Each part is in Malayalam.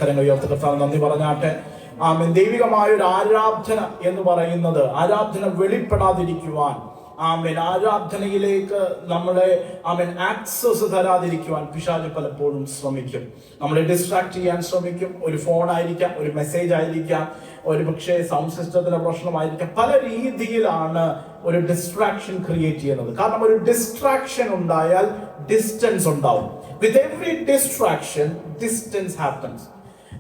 കരങ്ങൾ ഉയർത്തി കർത്താവ് നന്ദി പറഞ്ഞാട്ടെ. ആമേൻ. ദൈവികമായ ഒരു ആരാധന എന്ന് പറയുന്നത്, ആരാധന വെളിപ്പെടാതിരിക്കുവാൻ, ആമേൻ, ആരാധനയിലേക്ക് നമ്മളെ ആക്സസ് തരാതിരിക്കുവാൻ പിശാച് പലപ്പോഴും ശ്രമിക്കും. നമ്മളെ ഡിസ്ട്രാക്ട് ചെയ്യാൻ ശ്രമിക്കും. ഒരു ഫോണായിരിക്കാം, ഒരു മെസ്സേജ് ആയിരിക്കാം, ഒരു പക്ഷേ സൗണ്ട് സിസ്റ്റത്തിന്റെ പ്രശ്നമായിരിക്കാം. പല രീതിയിലാണ് ഒരു ഡിസ്ട്രാക്ഷൻ ക്രിയേറ്റ് ചെയ്യുന്നത്. കാരണം ഒരു ഡിസ്ട്രാക്ഷൻ ഉണ്ടായാൽ ഡിസ്റ്റൻസ് ഉണ്ടാവും. With every distraction distance happens.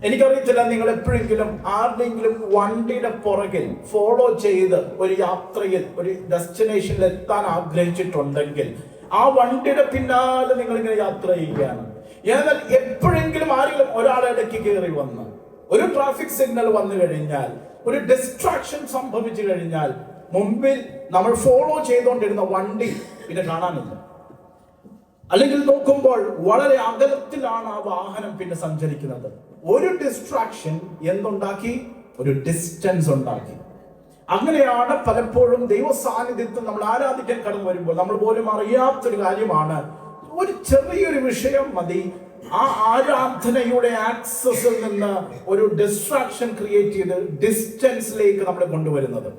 എനിക്കറിയത്തില്ല, നിങ്ങൾ എപ്പോഴെങ്കിലും ആരുടെയെങ്കിലും വണ്ടിയുടെ പുറകിൽ ഫോളോ ചെയ്ത് ഒരു യാത്രയിൽ ഒരു ഡെസ്റ്റിനേഷനിൽ എത്താൻ ആഗ്രഹിച്ചിട്ടുണ്ടെങ്കിൽ ആ വണ്ടിയുടെ പിന്നാലെ നിങ്ങളിങ്ങനെ യാത്ര ചെയ്യുകയാണ്. എന്നാൽ എപ്പോഴെങ്കിലും ആരെങ്കിലും ഒരാളെ ഇടയ്ക്ക് കയറി വന്ന് ഒരു ട്രാഫിക് സിഗ്നൽ വന്നു കഴിഞ്ഞാൽ, ഒരു ഡിസ്ട്രാക്ഷൻ സംഭവിച്ചു കഴിഞ്ഞാൽ, മുമ്പിൽ നമ്മൾ ഫോളോ ചെയ്തുകൊണ്ടിരുന്ന വണ്ടി പിന്നെ കാണാനില്ല. അല്ലെങ്കിൽ നോക്കുമ്പോൾ വളരെ അകലത്തിലാണ് ആ വാഹനം പിന്നെ സഞ്ചരിക്കുന്നത്. ഒരു ഡിസ്ട്രാക്ഷൻ എന്തുണ്ടാക്കി? ഒരു ഡിസ്റ്റൻസ് ഉണ്ടാക്കി. അങ്ങനെയാണ് പലപ്പോഴും ദൈവ സാന്നിധ്യത്തിൽ നമ്മൾ ആരാധിക്കാൻ കടന്നു വരുമ്പോൾ നമ്മൾ പോലും അറിയാത്തൊരു കാര്യമാണ്, ഒരു ചെറിയൊരു വിഷയം മതി ആ ആരാധനയുടെ ആക്സസിൽ നിന്ന് ഒരു ഡിസ്ട്രാക്ഷൻ ക്രിയേറ്റ് ചെയ്ത് ഡിസ്റ്റൻസിലേക്ക് നമ്മളെ കൊണ്ടുവരുന്നത്.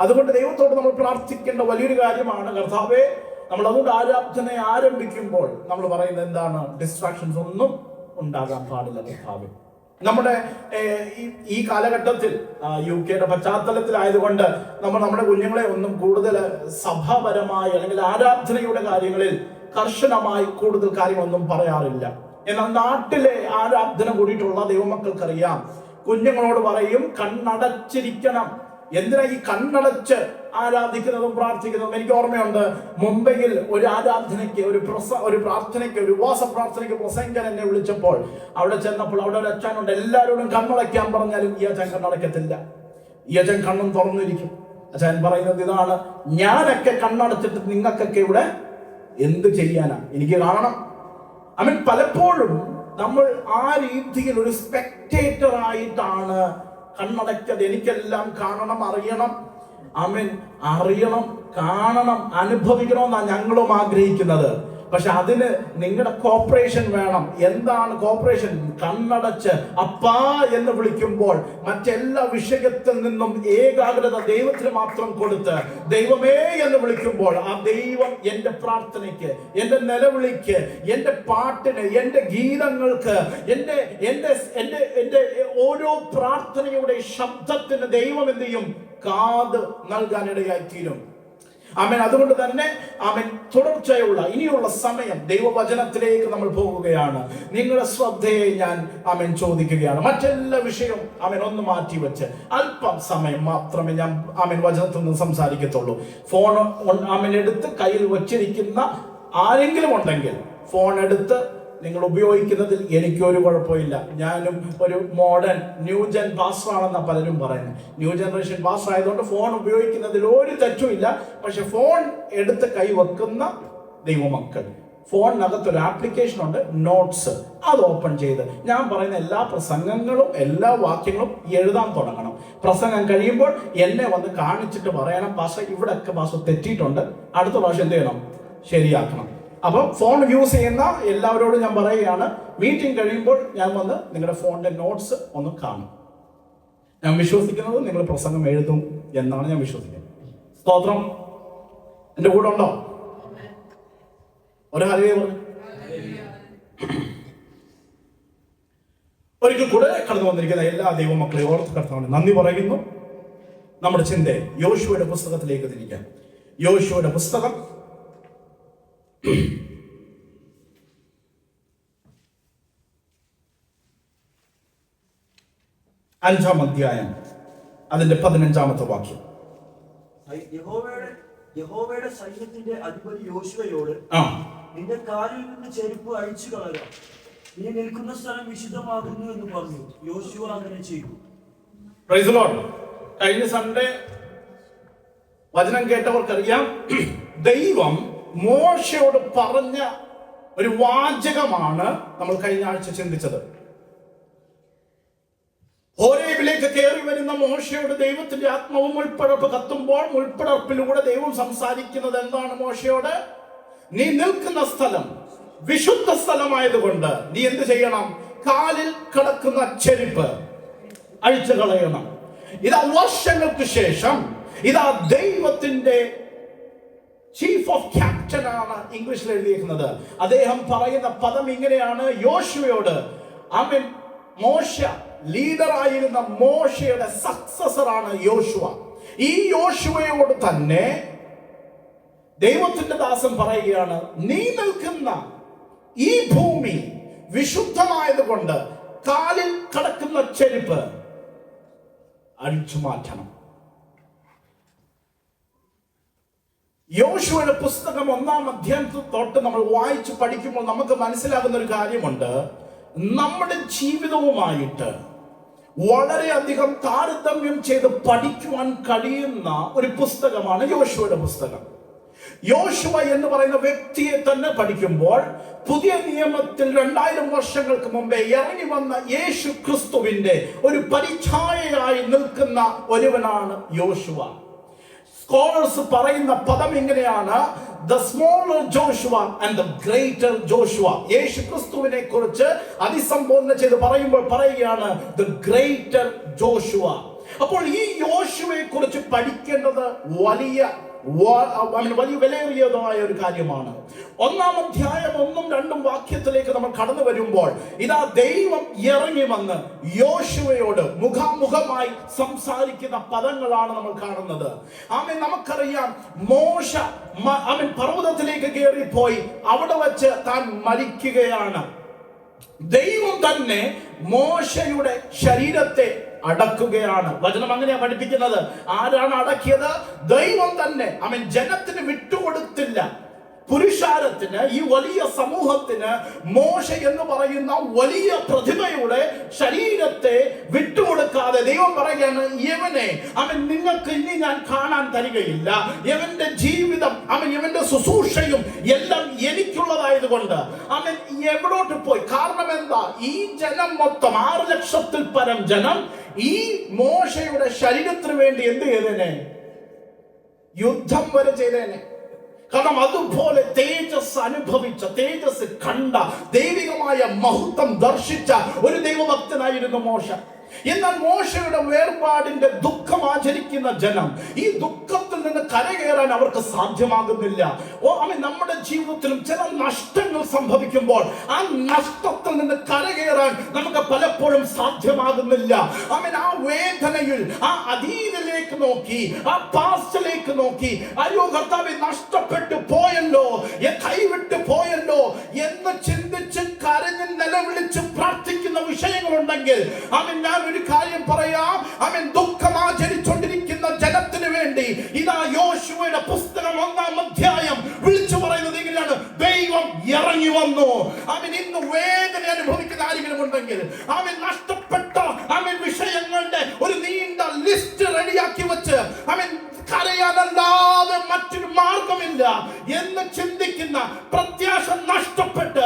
അതുകൊണ്ട് ദൈവത്തോട് നമ്മൾ പ്രാർത്ഥിക്കേണ്ട വലിയൊരു കാര്യമാണ്, കർത്താവേ, നമ്മൾ അതുകൊണ്ട് ആരാധന ആരംഭിക്കുമ്പോൾ നമ്മൾ പറയുന്നത് എന്താണ്? ഡിസ്ട്രാക്ഷൻസ് ഒന്നും ഉണ്ടാകാൻ പാടില്ല കർത്താവേ. നമ്മുടെ ഈ കാലഘട്ടത്തിൽ UK പശ്ചാത്തലത്തിലായതുകൊണ്ട് നമ്മൾ നമ്മുടെ കുഞ്ഞുങ്ങളെ ഒന്നും കൂടുതൽ സഭാപരമായി അല്ലെങ്കിൽ ആരാധനയുടെ കാര്യങ്ങളിൽ കർശനമായി കൂടുതൽ കാര്യങ്ങളൊന്നും പറയാറില്ല. എന്നാൽ നാട്ടിലെ ആരാധന കൂടിയിട്ടുള്ള ദൈവമക്കൾക്കറിയാം, കുഞ്ഞുങ്ങളോട് പറയും കണ്ണടച്ചിരിക്കണം. എന്തിനാ ഈ കണ്ണടച്ച് ആരാധിക്കുന്നതും പ്രാർത്ഥിക്കുന്നതും? എനിക്ക് ഓർമ്മയുണ്ട്, മുംബൈയിൽ ഒരു ആരാധനയ്ക്ക്, ഒരു പ്രാർത്ഥനയ്ക്ക്, ഒരു ഉപവാസ പ്രാർത്ഥനയ്ക്ക് പ്രസംഗകൻ എന്നെ വിളിച്ചപ്പോൾ അവിടെ ചെന്നപ്പോൾ അവിടെ ഒരു അച്ഛനുണ്ട്. എല്ലാവരോടും കണ്ണടയ്ക്കാൻ പറഞ്ഞാലും ഈ അച്ഛൻ കണ്ണടയ്ക്കത്തില്ല. ഈ അച്ഛൻ കണ്ണും തുറന്നിരിക്കും. അച്ഛൻ പറയുന്നത് ഇതാണ്, ഞാനൊക്കെ കണ്ണടച്ചിട്ട് നിങ്ങൾക്കൊക്കെ ഇവിടെ എന്ത് ചെയ്യാനാ? എനിക്ക് കാണണം. പലപ്പോഴും നമ്മൾ ആ രീതിയിൽ ഒരു സ്പെക്ടേറ്റർ ആയിട്ടാണ് കണ്ണടയ്ക്കത്. എനിക്കെല്ലാം കാണണം, അറിയണം, അറിയണം, കാണണം, അനുഭവിക്കണമെന്നാണ് ഞങ്ങളും ആഗ്രഹിക്കുന്നത്. പക്ഷെ അതിന് നിങ്ങളുടെ കോപ്പറേഷൻ വേണം. എന്താണ് കോപ്പറേഷൻ? കണ്ണടച്ച് അപ്പാ എന്ന് വിളിക്കുമ്പോൾ മറ്റെല്ലാ വിഷയത്തിൽ നിന്നും ഏകാഗ്രത ദൈവത്തിന് മാത്രം കൊടുത്ത് ദൈവമേ എന്ന് വിളിക്കുമ്പോൾ ആ ദൈവം എൻ്റെ പ്രാർത്ഥനയ്ക്ക്, എൻ്റെ നിലവിളിക്ക്, എൻ്റെ പാട്ടിന്, എൻ്റെ ഗീതങ്ങൾക്ക്, എൻ്റെ ഓരോ പ്രാർത്ഥനയുടെ ശബ്ദത്തിന് ദൈവം എന്ത് ചെയ്യും? കാത് നൽകാനിടയായി തീരും. ആമേൻ. അതുകൊണ്ട് തന്നെ തുടർച്ചയുള്ള ഇനിയുള്ള സമയം ദൈവവചനത്തിലേക്ക് നമ്മൾ പോകുകയാണ്. നിങ്ങളുടെ ശ്രദ്ധയെ ഞാൻ ചോദിക്കുകയാണ്. മറ്റെല്ലാ വിഷയവും ഒന്ന് മാറ്റി വെച്ച് അല്പം സമയം മാത്രമേ ഞാൻ വചനത്തിൽ നിന്ന് സംസാരിക്കത്തുള്ളൂ. ഫോൺ എടുത്ത് കയ്യിൽ വച്ചിരിക്കുന്ന ആരെങ്കിലും ഉണ്ടെങ്കിൽ ഫോൺ എടുത്ത് നിങ്ങൾ ഉപയോഗിക്കുന്നതിൽ എനിക്കൊരു കുഴപ്പമില്ല. ഞാനും ഒരു മോഡേൺ ന്യൂജൻ പാസ്റ്ററാണെന്ന പലരും പറയുന്നത്. ന്യൂ ജനറേഷൻ പാസ്റ്റർ ആയതുകൊണ്ട് ഫോൺ ഉപയോഗിക്കുന്നതിൽ ഒരു തെറ്റുമില്ല. പക്ഷെ ഫോൺ എടുത്ത് കൈവെക്കുന്ന ദൈവമക്കൾ, ഫോണിനകത്തൊരു ആപ്ലിക്കേഷൻ ഉണ്ട്, നോട്ട്സ്. അത് ഓപ്പൺ ചെയ്ത് ഞാൻ പറയുന്ന എല്ലാ പ്രസംഗങ്ങളും എല്ലാ വാക്യങ്ങളും എഴുതാൻ തുടങ്ങണം. പ്രസംഗം കഴിയുമ്പോൾ എന്നെ വന്ന് കാണിച്ചിട്ട് പറയണം, പാസ്റ്റർ ഇവിടെയൊക്കെ പാസ്റ്റർ തെറ്റിയിട്ടുണ്ട്, അടുത്ത പ്രാവശ്യം എന്ത് ചെയ്യണം? ശരിയാക്കണം. അപ്പം ഫോൺ യൂസ് ചെയ്യുന്ന എല്ലാവരോടും ഞാൻ പറയുകയാണ്, മീറ്റിംഗ് കഴിയുമ്പോൾ ഞാൻ വന്ന് നിങ്ങളുടെ ഫോണിന്റെ നോട്ട്സ് ഒന്ന് കാണും. ഞാൻ വിശ്വസിക്കുന്നത് നിങ്ങൾ പ്രസംഗം എഴുതും എന്നാണ് ഞാൻ വിശ്വസിക്കുന്നത്. സ്തോത്രം. എൻ്റെ കൂടെ ഉണ്ടോ? ഒരു ഹല്ലേലൂയ പറഞ്ഞു. ഒരിക്കൽ കൂടെ കടന്നു വന്നിരിക്കുന്ന എല്ലാ ദൈവമക്കളെയും ഓർത്ത് കർത്താവിന് നന്ദി പറയുന്നു. നമ്മുടെ ചിന്തയെ യോശുവയുടെ പുസ്തകത്തിലേക്ക് തിരിക്കാം. യോശുവയുടെ പുസ്തകം 5-ാം അധ്യായം അതിന്റെ 15-ാമത്തെ വാക്യം. യഹോവയുടെ സൈന്യത്തിന്റെ അധിപതി യോശുവയോട്, നിന്റെ കാലിൽ നിന്ന് ചെരുപ്പ് അഴിച്ചു കളയുക, നീ നിൽക്കുന്ന സ്ഥലം വിശുദ്ധമാകുന്നു എന്ന് പറഞ്ഞു. യോശുവ അങ്ങനെ ചെയ്തു. Praise the Lord. കഴിഞ്ഞ സൺഡേ വചനം കേട്ടവർക്കറിയാം, ദൈവം മോശയോട് പറഞ്ഞ ഒരു വാചകമാണ് നമ്മൾ കഴിഞ്ഞ ആഴ്ച ചിന്തിച്ചത്. ഹോരേബിലേക്ക് കയറി വരുന്ന മോശയോട് ദൈവത്തിന്റെ ആത്മാവ് മുൾപ്പടർപ്പ് കത്തുമ്പോൾ മുൾപ്പടർപ്പിലൂടെ ദൈവം സംസാരിക്കുന്നത് എന്താണ്? മോശയോട്, നീ നിൽക്കുന്ന സ്ഥലം വിശുദ്ധ സ്ഥലമായതുകൊണ്ട് നീ എന്ത് ചെയ്യണം? കാലിൽ കിടക്കുന്ന ചെരുപ്പ് അഴിച്ചു കളയണം. ഇതാ വർഷങ്ങൾക്ക് ശേഷം ഇതാ ദൈവത്തിന്റെ ചീഫ് ഓഫ് ക്യാപ്റ്റൻ ആണ് ഇംഗ്ലീഷിൽ എഴുതിയിരിക്കുന്നത്. അദ്ദേഹം പറയുന്ന പദം ഇങ്ങനെയാണ് യോശുവയോട്. ആമേൻ. മോശ ലീഡറായിരുന്ന മോശയുടെ സക്സസർ ആണ് യോശുവ. ഈ യോശുവയോട് തന്നെ ദൈവത്തിന്റെ ദാസൻ പറയുകയാണ്, നീ നിൽക്കുന്ന ഈ ഭൂമി വിശുദ്ധമായതുകൊണ്ട് കാലിൽ കിടക്കുന്ന ചെരുപ്പ് അഴിച്ചു മാറ്റണം. യോശുവയുടെ പുസ്തകം 1-ാം അധ്യായത്തിൽ തൊട്ട് നമ്മൾ വായിച്ച് പഠിക്കുമ്പോൾ നമുക്ക് മനസ്സിലാകുന്ന ഒരു കാര്യമുണ്ട്. നമ്മുടെ ജീവിതവുമായിട്ട് വളരെയധികം താരതമ്യം ചെയ്ത് പഠിക്കുവാൻ കഴിയുന്ന ഒരു പുസ്തകമാണ് യോശുവയുടെ പുസ്തകം. യോശുവ എന്ന് പറയുന്ന വ്യക്തിയെ തന്നെ പഠിക്കുമ്പോൾ പുതിയ നിയമത്തിൽ 2000 വർഷങ്ങൾക്ക് മുമ്പേ ഇറങ്ങി വന്ന യേശു ക്രിസ്തുവിന്റെ ഒരു പരിച്ഛായയായി നിൽക്കുന്ന ഒരുവനാണ് യോശുവ. സ്കോളേഴ്സ് പറയുന്ന പദം ഇങ്ങനെയാണ്, the smaller Joshua and the greater Joshua. യേശു ക്രിസ്തുവിനെ കുറിച്ച് അതിസംബോധന ചെയ്ത് പറയുകയാണ് the greater Joshua. അപ്പോൾ ഈ യോശുവയെ കുറിച്ച് പഠിക്കേണ്ടത് വലിയ വിലയേറിയതായ ഒരു കാര്യമാണ്. 1-ാം അധ്യായം 1-2 വാക്യത്തിലേക്ക് നമ്മൾ കടന്നു വരുമ്പോൾ ഇതാ ദൈവം ഇറങ്ങി വന്ന് യോശുവയോട് മുഖാമുഖമായി സംസാരിക്കുന്ന പദങ്ങളാണ് നമ്മൾ കാണുന്നത്. ആമേൻ. നമുക്കറിയാം, മോശ പർവ്വതത്തിലേക്ക് കയറിപ്പോയി അവിടെ വെച്ച് താൻ മരിക്കുകയാണ്. ദൈവം തന്നെ മോശയുടെ ശരീരത്തെ അടക്കുകയാണ്. വചനം അങ്ങനെയാ പഠിപ്പിക്കുന്നത്. ആരാണ് അടക്കിയത്? ദൈവം തന്നെ. ജനത്തിന് വിട്ടുകൊടുത്തില്ല. പുരുഷാരത്തിന്, ഈ വലിയ സമൂഹത്തിന് മോശ എന്ന് പറയുന്ന വലിയ പ്രതിഭയുടെ ശരീരത്തെ വിട്ടുകൊടുക്കാതെ ദൈവം പറയുകയാണ്, യവനെ നിങ്ങൾക്ക് ഇനി ഞാൻ കാണാൻ തരികയില്ല. യവന്റെ ജീവിതം, യവന്റെ ശുശ്രൂഷയും എല്ലാം എനിക്കുള്ളതായതുകൊണ്ട് അവൻ എവിടോട്ട് പോയി? കാരണം എന്താ? ഈ ജനം മൊത്തം 6 ലക്ഷത്തിൽ പരം ജനം ഈ മോശയുടെ ശരീരത്തിന് വേണ്ടി എന്ത് ചെയ്തേനെ? യുദ്ധം വരെ ചെയ്തേനെ. കാരണം അതുപോലെ തേജസ് അനുഭവിച്ച, തേജസ് കണ്ട, ദൈവികമായ മഹത്വം ദർശിച്ച ഒരു ദൈവഭക്തനായിരുന്നു മോശ. എന്നാൽ മോശയുടെ വേർപാടിന്റെ ദുഃഖം ആചരിക്കുന്ന ജനം ഈ ദുഃഖത്തിൽ നിന്ന് കരകയറാൻ അവർക്ക് സാധ്യമാകുന്നില്ല. നമ്മുടെ ജീവിതത്തിലും ചില നഷ്ടങ്ങൾ സംഭവിക്കുമ്പോൾ ആ നഷ്ടത്തിൽ നിന്ന് കരകയറാൻ നമുക്ക് പലപ്പോഴും സാധ്യമാകുന്നില്ല. ആ വേദനയിൽ, ആ അതീതിലേക്ക് നോക്കി, ആ പാസ്റ്റിലേക്ക് നോക്കി, അയ്യോ കർത്താവേ നഷ്ടപ്പെട്ടു പോയല്ലോ, കൈവിട്ടു പോയല്ലോ എന്ന് ചിന്തിച്ച് കരഞ്ഞ് നിലവിളിച്ച് പ്രാർത്ഥിക്കുന്ന വിഷയങ്ങളുണ്ടെങ്കിൽ ഞാൻ ഒരു കാര്യം പറയാം. ദുഃഖം ആചരിച്ചുകൊണ്ടിരിക്കുന്ന ജനത്തിന് വേണ്ടി ഇതാ യോശുവയുടെ പുസ്തകം 1-ാം അധ്യായം വിളിച്ചു പറയുന്നത് ഇങ്ങനെയാണ്: ദൈവം ഇറങ്ങി വന്നു. ഇന്ന് വേദന അനുഭവിക്കുന്ന ആരെങ്കിലും ഉണ്ടെങ്കിൽ, നഷ്ടപ്പെട്ട വിഷയങ്ങളുടെ ഒരു നീണ്ട ലിസ്റ്റ് റെഡിയാക്കി വെച്ച് കരയാനല്ലാതെ മറ്റൊരു മാർഗമില്ല എന്ന് ചിന്തിക്കുന്ന, പ്രത്യാശ നഷ്ടപ്പെട്ട്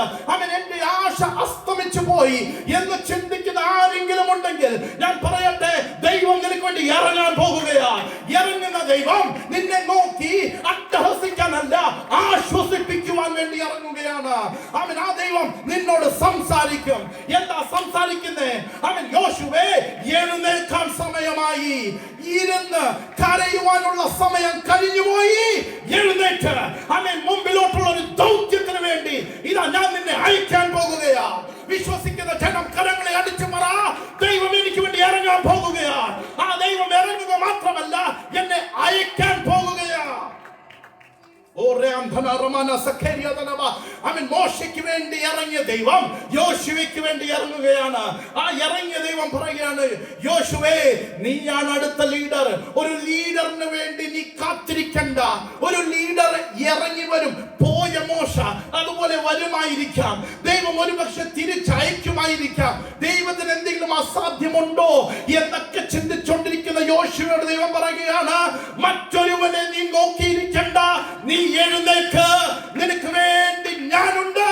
എന്റെ ആശ അസ്തമിച്ചു പോയി എന്ന് ചിന്തിക്കുന്ന ആരെങ്കിലും ഉണ്ടെങ്കിൽ ഞാൻ പറയട്ടെ, ദൈവം നിനക്ക് വേണ്ടി ഇറങ്ങാൻ പോകുകയാ. ഇറങ്ങുന്ന ദൈവം നിന്നെ നോക്കി അട്ടഹസിക്കാനല്ല, ആശ്വസിപ്പിക്കുവാൻ വേണ്ടി ഇറങ്ങുകയാണ്. ആ ദൈവം നിന്നോട് സംസാരിക്കും. എന്താ സംസാരിക്കുന്നേ? യോശുവേ, എഴുന്നേൽക്കാൻ സമയമായി. ഇരുന്ന് കരയുവാനുള്ള സമയം കഴിഞ്ഞുപോയി. എഴുന്നേറ്റ് മുമ്പിലോട്ടുള്ള ഒരു ദൗത്യത്തിന് വേണ്ടി ഇതാ ഞാൻ നിന്നെ അയക്കാൻ പോകുകയാ. വിശ്വസിക്കുന്ന ജനം കരങ്ങളെ അടിച്ചു പറ, ദൈവം എനിക്ക് വേണ്ടി ഇറങ്ങാൻ പോകുകയാ. ആ ദൈവം ഇറങ്ങുക മാത്രമല്ല, എന്നെ അയക്കാൻ പോകുകയാ. മോശയ്ക്ക് വേണ്ടി ഇറങ്ങിയ ദൈവം യോശുവയ്ക്ക് വേണ്ടി ഇറങ്ങുകയാണ്. ആ ഇറങ്ങിയ ദൈവം പറയുകയാണ്, യോശുവേ, നീയാണ് അടുത്ത ലീഡർ. ഒരു ലീഡറിന് വേണ്ടി നീ കാത്തിരിക്കണ്ട. ഒരു ലീഡർ ഇറങ്ങി വരും. പോയ മോശ അതുപോലെ വരുമായിരിക്കാം. ദൈവം ഒരുപക്ഷെ തിരിച്ചയക്കുമായിരിക്കാം. ദൈവത്തിന് എന്തെങ്കിലും അസാധ്യമുണ്ടോ എന്നൊക്കെ ചിന്തിച്ചുകൊണ്ടിരിക്കുന്ന യോശുവയോട് ദൈവം പറയുകയാണ്, മറ്റൊരുവനെ നീ നോക്കിയിരിക്കണ്ട, നീ എഴുന്നേൽക്ക്, നിനക്ക് വേണ്ടി ഞാനുണ്ട്.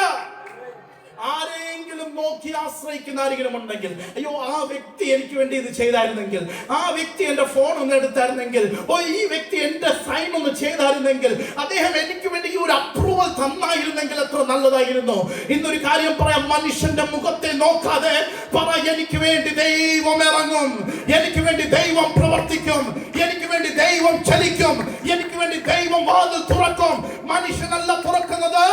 ആരെങ്കിലും നോക്കി ആശ്രയിക്കുന്ന ആരെങ്കിലും ഉണ്ടെങ്കിൽ, അയ്യോ ആ വ്യക്തി എനിക്ക് വേണ്ടി ഇത് ചെയ്തായിരുന്നെങ്കിൽ, ആ വ്യക്തി എന്റെ ഫോൺ ഒന്ന് എടുത്തായിരുന്നെങ്കിൽ, ഈ വ്യക്തി എന്റെ സൈൻ ഒന്ന് ചെയ്തായിരുന്നെങ്കിൽ, അദ്ദേഹം എനിക്ക് വേണ്ടി ഈ ഒരു അപ്രൂവൽ തന്നായിരുന്നെങ്കിൽ എത്ര നല്ലതായിരുന്നു. ഇന്നൊരു കാര്യം പറയാം, മനുഷ്യന്റെ മുഖത്തെ നോക്കാതെ പറ, എനിക്ക് വേണ്ടി ദൈവം ഇറങ്ങും, എനിക്ക് വേണ്ടി ദൈവം പ്രവർത്തിക്കും, എനിക്ക് വേണ്ടി ദൈവം ചലിക്കും, എനിക്ക് വേണ്ടി ദൈവം വാതിൽ തുറക്കും. മനുഷ്യനല്ല തുറക്കുന്നത്,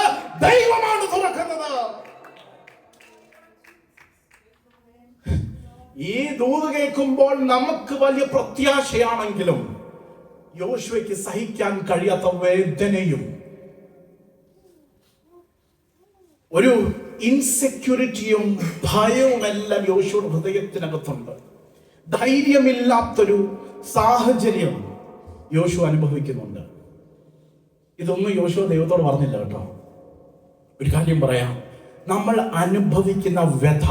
ദൈവമാണ് തുറക്കുന്നത്. ഈ ദൂത് കേൾക്കുമ്പോൾ നമുക്ക് വലിയ പ്രത്യാശയാണെങ്കിലും യോശുവയ്ക്ക് സഹിക്കാൻ കഴിയാത്ത വേദനയും ഒരു ഇൻസെക്യൂരിറ്റിയും ഭയവും എല്ലാം യോശുവയുടെ ഹൃദയത്തിനകത്തുണ്ട്. ധൈര്യമില്ലാത്തൊരു സാഹചര്യം യോശുവ അനുഭവിക്കുന്നുണ്ട്. ഇതൊന്നും യോശുവ ദൈവത്തോട് പറഞ്ഞില്ല കേട്ടോ. ഒരു കാര്യം പറയാം, നമ്മൾ അനുഭവിക്കുന്ന വ്യഥ,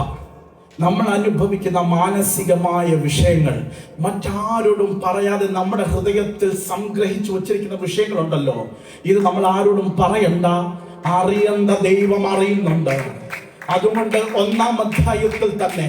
നമ്മൾ അനുഭവിക്കുന്ന മാനസികമായ വിഷയങ്ങൾ മറ്റാരോടും പറയാതെ നമ്മുടെ ഹൃദയത്തിൽ സംഗ്രഹിച്ചു വച്ചിരിക്കുന്ന വിഷയങ്ങളുണ്ടല്ലോ, ഇത് നമ്മൾ ആരോടും പറയണ്ട, അറിയേണ്ട ദൈവം അറിയുന്നുണ്ട്. അതുകൊണ്ട് 1-ാം അധ്യായത്തിൽ തന്നെ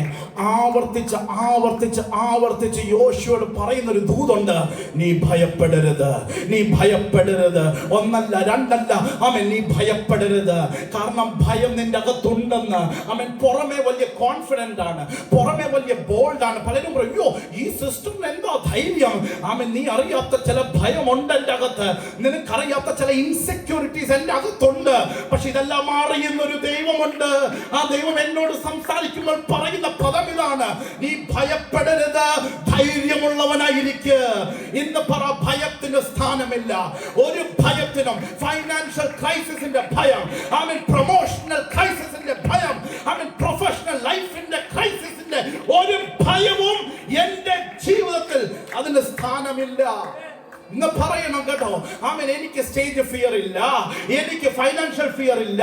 ആവർത്തിച്ച് ആവർത്തിച്ച് ആവർത്തിച്ച് യോശുവയോട് പറയുന്നൊരു ദൂതുണ്ട്, നീ ഭയപ്പെടരുത്, നീ ഭയപ്പെടരുത്. 1 അല്ല 2 അല്ല, ആമേൻ, നീ ഭയപ്പെടരുത്. കാരണം ഭയം നിന്റെ അകത്തുണ്ടെന്ന്. ആമേൻ, പുറമെ വലിയ കോൺഫിഡന്റ് ആണ്, പുറമെ വലിയ ബോൾഡ് ആണ്. പലരും പറയും, അയ്യോ ഈ സിസ്റ്ററിന് എന്താ ധൈര്യം. ആമേൻ, നീ അറിയാത്ത ചില ഭയമുണ്ട് എൻ്റെ അകത്ത്, നിനക്കറിയാത്ത ചില ഇൻസെക്യൂരിറ്റീസ് എൻ്റെ അകത്തുണ്ട്. പക്ഷെ ഇതെല്ലാം അറിയുന്നൊരു ദൈവമുണ്ട്. ആ ദൈവം എന്നോട് സംസാരിക്കുമ്പോൾ പറയുന്ന പദം ഇതാണ്, നീ ഭയപ്പെടരുത്, ധൈര്യമുള്ളവനായിരിക്കുക. ഇന്ന് പറ, ഭയത്തിന് സ്ഥാനമില്ല. ഒരു ഭയത്തിനും, ഫൈനാൻഷ്യൽ ക്രൈസിസിന്റെ ഭയം, ആമേൻ, പ്രൊമോഷണൽ ക്രൈസിസിന്റെ ഭയം, ആമേൻ, പ്രൊഫഷണൽ ലൈഫിന്റെ ക്രൈസിസിന്റെ ഒരു ഭയവും എന്റെ ജീവിതത്തിൽ അതിന് സ്ഥാനമില്ല. ഇന്ന് പറയണം കേട്ടോ, ആമേൻ, എനിക്ക് സ്റ്റേജ് ഫിയർ ഇല്ല, എനിക്ക് ഫൈനാൻഷ്യൽ ഫിയർ ഇല്ല,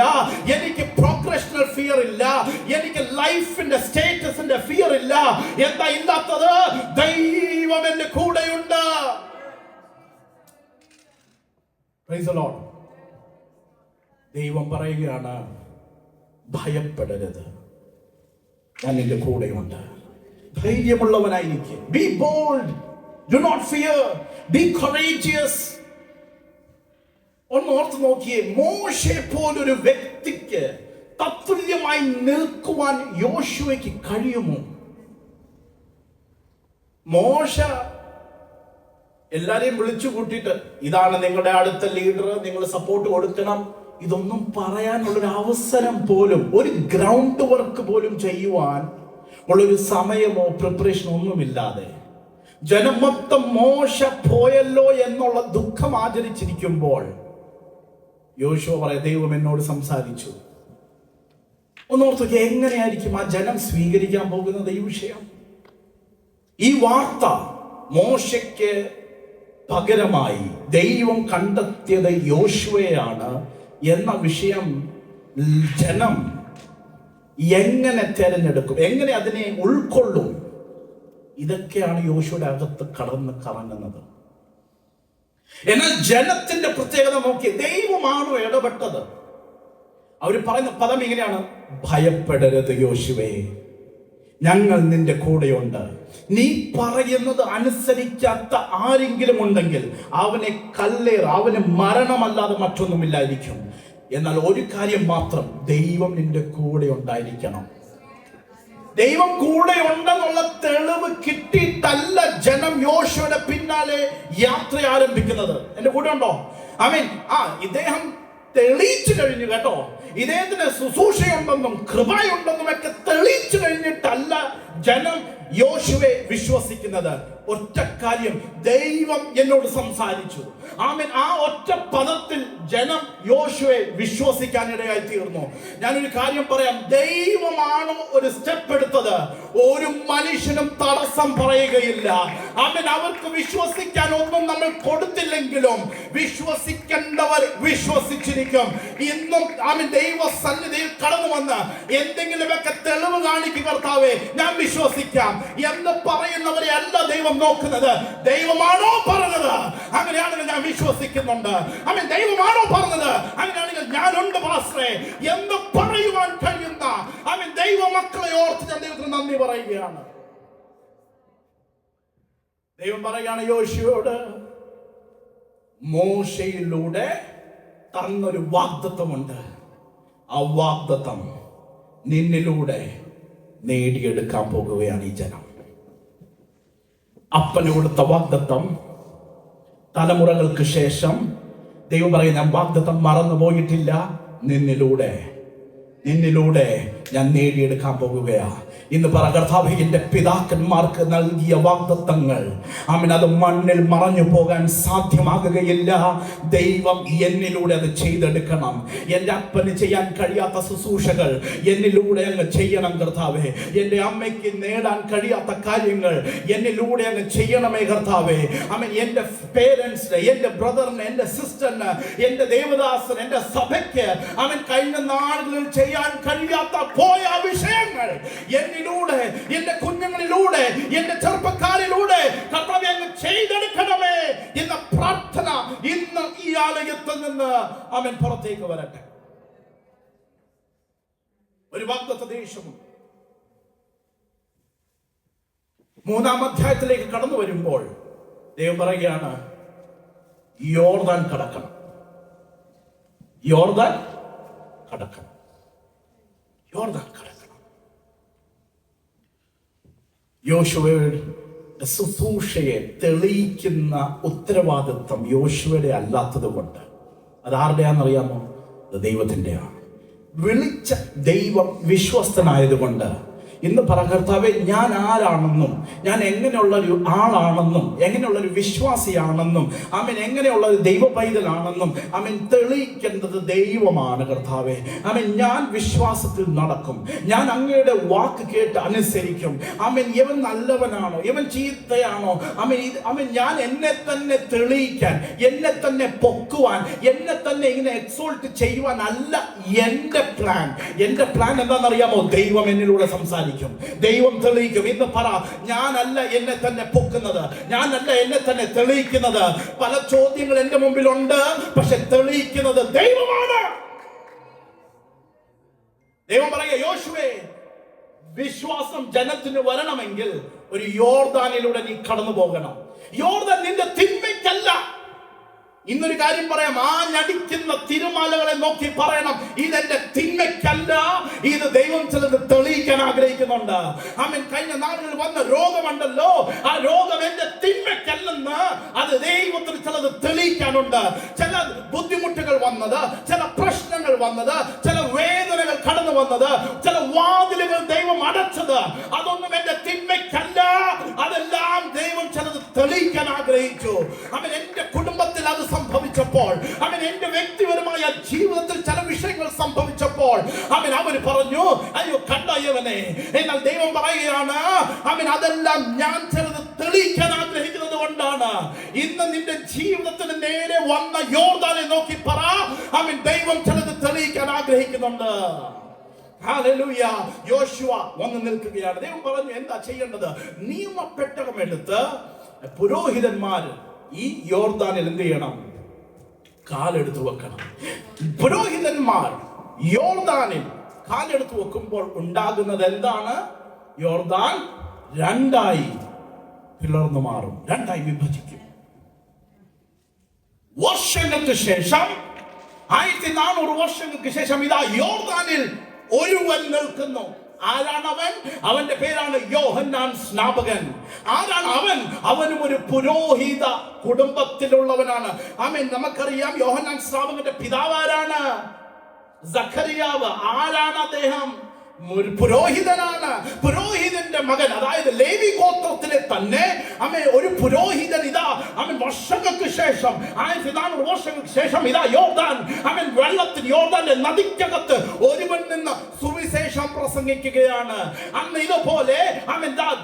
എനിക്ക് പ്രൊഫഷണൽ ഫിയർ ഇല്ല, എനിക്ക് ലൈഫിന്റെ സ്റ്റേറ്റസിന്റെ ഫിയർ ഇല്ല. എന്താ ഇല്ലാത്തത്? ദൈവം എന്റെ കൂടെയുണ്ട്. Praise the Lord. ദൈവം പറയുകയാണ്, ഭയപ്പെടരുത്, ഞാൻ നിന്റെ കൂടെയുണ്ട്. ധൈര്യമുള്ളവനായിരിക്കും. Be bold. Do not fear. Be courageous. ഒന്ന് ഓർത്ത് നോക്കിയേ, മോശെ പോലൊരു വ്യക്തിക്ക് തത്തുല്യമായി നിൽക്കുവാൻ യോശുവയ്ക്ക് കഴിയുമോ? മോശ എല്ലാരെയും വിളിച്ചു കൂട്ടിയിട്ട്, ഇതാണ് നിങ്ങളുടെ അടുത്ത ലീഡർ, നിങ്ങൾ സപ്പോർട്ട് കൊടുക്കണം, ഇതൊന്നും പറയാനുള്ളൊരു അവസരം പോലും, ഒരു ഗ്രൗണ്ട് വർക്ക് പോലും ചെയ്യുവാൻ ഉള്ളൊരു സമയമോ പ്രിപ്പറേഷനോ ഒന്നുമില്ലാതെ ജനം മൊത്തം മോശ പോയല്ലോ എന്നുള്ള ദുഃഖം ആചരിച്ചിരിക്കുമ്പോൾ യോശുവ പറയാം, ദൈവം എന്നോട് സംസാരിച്ചു. ഒന്നോർത്തു, എങ്ങനെയായിരിക്കും ആ ജനം സ്വീകരിക്കാൻ പോകുന്നത് ഈ വിഷയം? ഈ വാർത്ത മോശയ്ക്ക് പകരമായി ദൈവം കണ്ടെത്തിയത് യോശുവയാണ് എന്ന വിഷയം ജനം എങ്ങനെ തിരഞ്ഞെടുക്കും, എങ്ങനെ അതിനെ ഉൾക്കൊള്ളും? ഇതൊക്കെയാണ് യോശുവയുടെ അകത്ത് കടന്ന് കറങ്ങുന്നത്. എന്നാൽ ജനത്തിന്റെ പ്രത്യേകത നോക്കി, ദൈവമാണോ ഇടപെട്ടത്? അവർ പറയുന്ന പദം ഇങ്ങനെയാണ്, ഭയപ്പെടരുത് യോശുവേ, ഞങ്ങൾ നിന്റെ കൂടെയുണ്ട്. നീ പറയുന്നത് അനുസരിക്കാത്ത ആരെങ്കിലും ഉണ്ടെങ്കിൽ അവനെ കല്ലേർ, അവന് മരണമല്ലാതെ മറ്റൊന്നുമില്ലായിരിക്കും. എന്നാൽ ഒരു കാര്യം മാത്രം, ദൈവം നിന്റെ കൂടെ ഉണ്ടായിരിക്കണം. ദൈവം കൂടെ ഉണ്ടെന്നുള്ള തെളിവ് കിട്ടിയിട്ടല്ല ജനം യോശുവയുടെ പിന്നാലെ യാത്ര ആരംഭിക്കുന്നത്. എന്റെ കൂടെ ഉണ്ടോ? ആമേൻ. ഇദ്ദേഹം തെളിയിച്ചു കഴിഞ്ഞു കേട്ടോ. ഇദ്ദേഹത്തിന് ശുശ്രൂഷയുണ്ടെന്നും കൃപയുണ്ടെന്നും ഒക്കെ തെളിയിച്ചു കഴിഞ്ഞിട്ടല്ല ജനം യോശുവയെ വിശ്വസിക്കുന്നത്. ഒറ്റ കാര്യം, ദൈവം എന്നോട് സംസാരിച്ചു. ആമേൻ. ആ ഒറ്റ പദത്തിൽ ജനം യോശുവയെ വിശ്വസിക്കാനിടയായി തീർന്നു. ഞാനൊരു കാര്യം പറയാം, ദൈവമാണ് ഒരു സ്റ്റെപ്പ് എടുത്തത്, ഒരു മനുഷ്യനും തടസ്സം പറയുകയില്ല. ആമേൻ. അവർക്ക് വിശ്വസിക്കാൻ ഒന്നും നമ്മൾ കൊടുത്തില്ലെങ്കിലും വിശ്വസിക്കേണ്ടവർ വിശ്വസിച്ചിരിക്കും. ഇന്നും ആമേൻ ദൈവ സന്നിധിയിൽ കടന്നു വന്ന് എന്തെങ്കിലുമൊക്കെ തെളിവ് കാണിക്കുക കർത്താവേ, ഞാൻ വിശ്വസിക്കാം എന്ന് പറയുന്നവരെ അല്ല ദൈവം നോക്കുന്നത്. ദൈവമാണോ പറഞ്ഞത്? അങ്ങനെയാണെങ്കിൽ ഞാൻ വിശ്വസിക്കുന്നുണ്ട്. അവൻ ദൈവമാണോ പറഞ്ഞത്? അങ്ങനെയാണെങ്കിൽ ഞാനുണ്ട് പാസ്റ്ററേ എന്ന് പറയുവാൻ കഴിയുന്ന അവൻ ദൈവമക്കളെ ഓർത്ത് ഞാൻ ദൈവത്തിന് നന്ദി പറയുകയാണ്. ദൈവം പറയുകയാണ് യോശുവയോട്, മോശയിലൂടെ തന്നൊരു വാഗ്ദത്തമുണ്ട്. ആ വാഗ്ദത്തം നിന്നിലൂടെ നേടിയെടുക്കാൻ പോകുകയാണ് ഈ ജനം. അപ്പന് കൊടുത്ത വാഗ്ദത്തം തലമുറകൾക്ക് ശേഷം ദൈവം പറയും, ഞാൻ വാഗ്ദത്തം മറന്നു പോയിട്ടില്ല, നിന്നിലൂടെ ഞാൻ നേടിയെടുക്കാൻ പോകുകയാ. ഇന്ന് പറ, കർത്താവേ, എന്റെ പിതാക്കന്മാർക്ക് നൽകിയ വാഗ്ദത്തങ്ങൾ അത് മണ്ണിൽ മറഞ്ഞു പോകാൻ സാധ്യമാകുകയില്ല. ദൈവം എന്നിലൂടെ അത് ചെയ്തെടുക്കണം. എൻ്റെ അപ്പന് ചെയ്യാൻ കഴിയാത്ത ശുശ്രൂഷകൾ എന്നിലൂടെ അങ്ങ് ചെയ്യണം കർത്താവേ. എൻ്റെ അമ്മയ്ക്ക് നേടാൻ കഴിയാത്ത കാര്യങ്ങൾ എന്നിലൂടെ അങ്ങ് ചെയ്യണമേ കർത്താവേ. എൻ്റെ പേരൻസിന്, എൻ്റെ ബ്രദറിന്, എൻ്റെ സിസ്റ്ററിന്, എൻ്റെ ദേവദാസന്, എൻ്റെ സഭയ്ക്ക് കഴിഞ്ഞ നാളുകളിൽ ചെയ്യാൻ കഴിയാത്ത പോയ വിഷയങ്ങൾ എന്നിലൂടെ, എന്റെ കുഞ്ഞുങ്ങളിലൂടെ, എന്റെ ചെറുപ്പക്കാരിലൂടെ കർത്താവേ അങ്ങ് ചെയ്തെടുക്കണമേ എന്ന പ്രാർത്ഥന ഇന്ന് ഈ ആലയത്തിൽ നിന്ന് പുറത്തേക്ക് വരട്ടെ. ഒരു വാഗ്ദത്ത ദേശമുണ്ട്. 3-ാം അധ്യായത്തിലേക്ക് കടന്നു വരുമ്പോൾ ദൈവം പറയുകയാണ്, യോർദാൻ കടക്കണം. യോർദാൻ കടക്കണം. യോശുവയുടെ ശുശ്രൂഷയെ തെളിയിക്കുന്ന ഉത്തരവാദിത്വം യോശുവയുടെ അല്ലാത്തത് കൊണ്ട് അതാരുടെയാണെന്നറിയാമോ? അത് ദൈവത്തിൻ്റെയാണ്. വിളിച്ച ദൈവം വിശ്വസ്തനായതുകൊണ്ട് ഇന്ന് പറ, കർത്താവേ, ഞാൻ ആരാണെന്നും ഞാൻ എങ്ങനെയുള്ളൊരു ആളാണെന്നും എങ്ങനെയുള്ളൊരു വിശ്വാസിയാണെന്നും എങ്ങനെയുള്ളൊരു ദൈവ പൈതലാണെന്നും തെളിയിക്കേണ്ടത് ദൈവമാണ് കർത്താവേ. ഞാൻ വിശ്വാസത്തിൽ നടക്കും. ഞാൻ അങ്ങയുടെ വാക്ക് കേട്ട് അനുസരിക്കും. ഇവൻ നല്ലവനാണോ, ഇവൻ ചീത്തയാണോ, ഞാൻ എന്നെ തന്നെ തെളിയിക്കാൻ, എന്നെ തന്നെ പൊക്കുവാൻ, എന്നെ തന്നെ ഇങ്ങനെ എക്സോൾട്ട് ചെയ്യുവാൻ അല്ല എൻ്റെ പ്ലാൻ. എൻ്റെ പ്ലാൻ എന്താണെന്നറിയാമോ? ദൈവം എന്നിലൂടെ സംസാരിക്കും, ദൈവം തെളിയിക്കും. ഇന്ന് പറ, ഞാനല്ല എന്നെ തന്നെ പൊക്കുന്നത്, ഞാനല്ല എന്നെ തന്നെ തെളിയിക്കുന്നത്. പല ചോദ്യങ്ങൾ എന്റെ മുമ്പിലുണ്ട്, പക്ഷെ തെളിയിക്കുന്നത് ദൈവമാണ്. ദൈവം പറയുക, യോശുവേ, വിശ്വാസം ജനത്തിന് വരണമെങ്കിൽ ഒരു യോർദാനിലൂടെ നീ കടന്നു പോകണം. യോർദാൻ നിന്റെ തിന്മയ്ക്കല്ല. ഇന്നൊരു കാര്യം പറയാം, ഞടിക്കുന്ന തിരുമാലകളെ നോക്കി പറയണം, ഇതെന്റെ തിന്മയ്ക്കല്ല, ഇത് ദൈവം ചിലത് തെളിയിക്കാൻ ആഗ്രഹിക്കുന്നുണ്ട്. കഴിഞ്ഞ നാളുകളിൽ വന്ന രോഗമുണ്ടല്ലോ, ആ രോഗം എന്റെ തിന്മയ്ക്കല്ലെന്ന് അത് ദൈവത്തിന് ചിലത് തെളിയിക്കാനുണ്ട്. ചില ബുദ്ധിമുട്ടുകൾ വന്നത്, ചില പ്രശ്നങ്ങൾ വന്നത്, ചില വേദനകൾ കടന്നു വന്നത്, ചില വാതിലുകൾ ദൈവം അടച്ചത്, അതൊന്നും എന്റെ തിന്മയ്ക്കല്ല, അതെല്ലാം ദൈവം ചിലത് തെളിയിക്കാൻ ആഗ്രഹിച്ചു. എന്റെ കുടുംബത്തിൽ അത് സംഭവിച്ചപ്പോൾ, എന്റെ വ്യക്തിപരമായ ജീവിതത്തിൽ ചില വിഷയങ്ങൾ സംഭവിച്ചപ്പോൾ അവർ പറഞ്ഞു, അയ്യോ കണ്ടയവനെ. എന്നാൽ ദൈവം പറയുകയാണ്, അതെല്ലാം ഞാൻ ചിലത് തെളിയിക്കാൻ ആഗ്രഹിക്കുന്നത് കൊണ്ടാണ്. ഇന്ന് നിന്റെ ജീവിതത്തിന് നേരെ വന്ന യോർദാനെ നോക്കി പറ, ദൈവം ചിലത് തെളിയിക്കാൻ ആഗ്രഹിക്കുന്നുണ്ട്. ഹല്ലേലൂയ. യോശുവ വന്ന് നിൽക്കുകയാണ്. ദൈവം പറഞ്ഞു, എന്താ ചെയ്യേണ്ടത്? നിയമപ്പെട്ടകം എടുത്ത് പുരോഹിതന്മാർ ഈ യോർദാനിൽ എന്ത് ചെയ്യണം? കാലെടുത്ത് വെക്കണം. പുരോഹിതന്മാർ യോർദാനിൽ കാലെടുത്ത് വെക്കുമ്പോൾ ഉണ്ടാകുന്നത് എന്താണ്? യോർദാൻ രണ്ടായി പിളർന്നു മാറും, രണ്ടായി വിഭജിക്കും. വർഷങ്ങൾക്ക് ശേഷം, 1400 വർഷങ്ങൾക്ക് ശേഷം ഇതാ യോർദാനിൽ ഒരുവൻ നിൽക്കുന്നു. ആരാണവൻ? അവന്റെ പേരാണ് യോഹന്നാൻ സ്നാപകൻ. ആരാണ് അവൻ? അവനും ഒരു പുരോഹിത കുടുംബത്തിലുള്ളവനാണ്. നമുക്കറിയാം യോഹന്നാൻ സ്നാപകന്റെ പിതാവ് ആരാണ്? സഖറിയാവ്. ആരാണ് അദ്ദേഹം? ഒരു പുരോഹിതനാണ്. പുരോഹിതന്റെ മകൻ, അതായത് ലേവി ഗോത്രത്തിലെ തന്നെ ഒരു പുരോഹിതൻ ഇതാ വർഷങ്ങൾക്ക് ശേഷം, 1400 വർഷങ്ങൾക്ക് ശേഷം ഇതാ യോർദാൻ വെള്ളത്തിൽ, യോർദാന്റെ നദിക്കകത്ത് ഒരുവൻ നിന്ന് സുവിശേഷം പ്രസംഗിക്കുകയാണ്. അന്ന് ഇതുപോലെ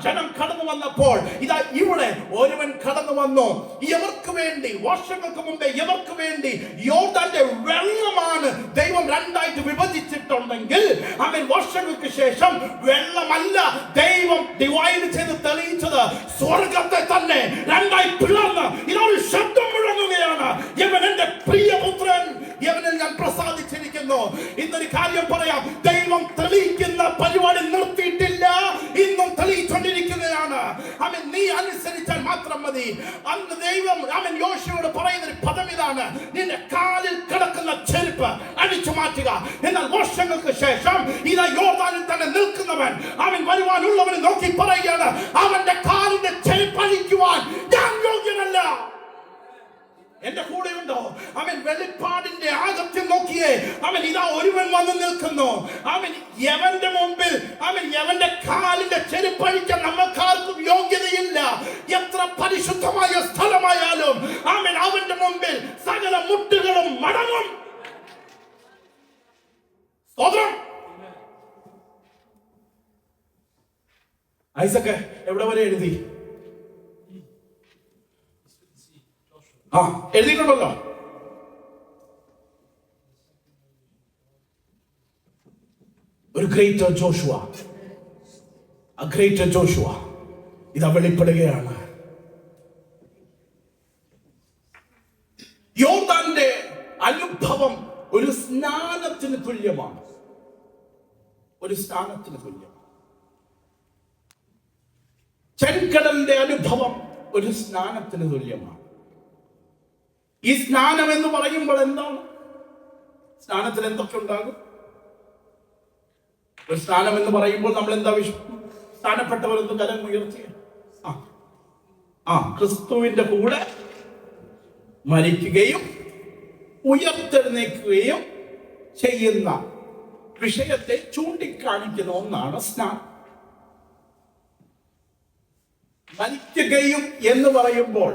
ജനം കടന്നു വന്നപ്പോൾ ഇതാ ഇവിടെ ഒരുവൻ കടന്നു വന്നു. ഇവർക്ക് വേണ്ടി, വർഷങ്ങൾക്ക് മുമ്പേ ഇവർക്ക് വേണ്ടി യോർദാന്റെ വെള്ളമാണ് ദൈവം രണ്ടായിട്ട് വിഭജിച്ചിട്ട് ഉണ്ടായിട്ടുണ്ടെങ്കിൽ വർഷങ്ങൾക്ക് ശേഷം വെള്ളമല്ല ദൈവം ഡിവൈഡ് ചെയ്ത് തെളിയിച്ചത്, സ്വർഗത്തെ തന്നെ രണ്ടായി പിളർന്ന് ഇതൊരു ശബ്ദം മുഴങ്ങുകയാണ്, ഇവൻ എന്റെ പ്രിയപുത്രൻ, ഇവനിൽ ഞാൻ പ്രസാദിച്ചിരിക്കുന്നു. ഇന്നൊരു കാര്യം പറയാം, ദൈവം തെളിയിക്കുന്ന പരിപാടി നിർത്തിയിട്ടില്ല, ഇന്നും തെളിയിച്ചുകൊണ്ടിരിക്കുകയാണ്. നീ അനുസരിച്ചാൽ മാത്രം മതി. അന്ന് ദൈവം യോശുവയോട് പറയുന്ന ഒരു പദം ഇതാണ്, നിന്റെ കാലിൽ കിടക്കുന്ന ചെരുപ്പ് അടിച്ചു മാറ്റുക. എന്നാൽ വർഷങ്ങൾക്ക് ശേഷം ഇതാ യോർദാനിൽ തന്നെ നിൽക്കുന്നവൻ വരുവാനുള്ളവനെ നോക്കി പറയുകയാണ്, അവന്റെ കാലിന്റെ ചെരുപ്പ് അഴിക്കുവാൻ ഞാൻ യോഗ്യനല്ല. എന്റെ കൂടെയുണ്ടോ? വെളിപ്പാടിന്റെ ആഗത്യം നോക്കിയേ, ഇതാ ഒരുവൻ വന്ന് നിൽക്കുന്നു. യവന്റെ മുമ്പിൽ യവന്റെ കാലിന്റെ ചെരുപ്പഴിക്കാൻ നമുക്കാർക്കും യോഗ്യതയില്ല. എത്ര പരിശുദ്ധമായ സ്ഥലമായാലും അവന്റെ മുമ്പിൽ സകല മുട്ടുകളും മടങ്ങും. സ്തോത്രം. ഐസക്ക് എവിടെ വരെ എഴുതി? എഴുതിയിട്ടുണ്ടല്ലോ. ഒരു ഗ്രേറ്റർ ജോഷുവ, ഗ്രേറ്റർ ജോഷുവ ഇതാ വെളിപ്പെടുകയാണ്. യോർദാന്റെ അനുഭവം ഒരു സ്നാനത്തിന് തുല്യമാണ്, ഒരു സ്നാനത്തിന് തുല്യം. ചെങ്കടലിന്റെ അനുഭവം ഒരു സ്നാനത്തിന് തുല്യമാണ്. ഈ സ്നാനം എന്ന് പറയുമ്പോൾ എന്താണ്? സ്നാനത്തിൽ എന്തൊക്കെ ഉണ്ടാകും? ഒരു സ്നാനം എന്ന് പറയുമ്പോൾ നമ്മൾ എന്താ സ്നാനപ്പെട്ടവരെന്ന് കരം ഉയർത്തിയ ക്രിസ്തുവിന്റെ കൂടെ മരിക്കുകയും ഉയർത്തെഴുന്നേൽക്കുകയും ചെയ്യുന്ന വിഷയത്തെ ചൂണ്ടിക്കാണിക്കുന്ന ഒന്നാണ് സ്നാനം. മരിക്കുകയും എന്ന് പറയുമ്പോൾ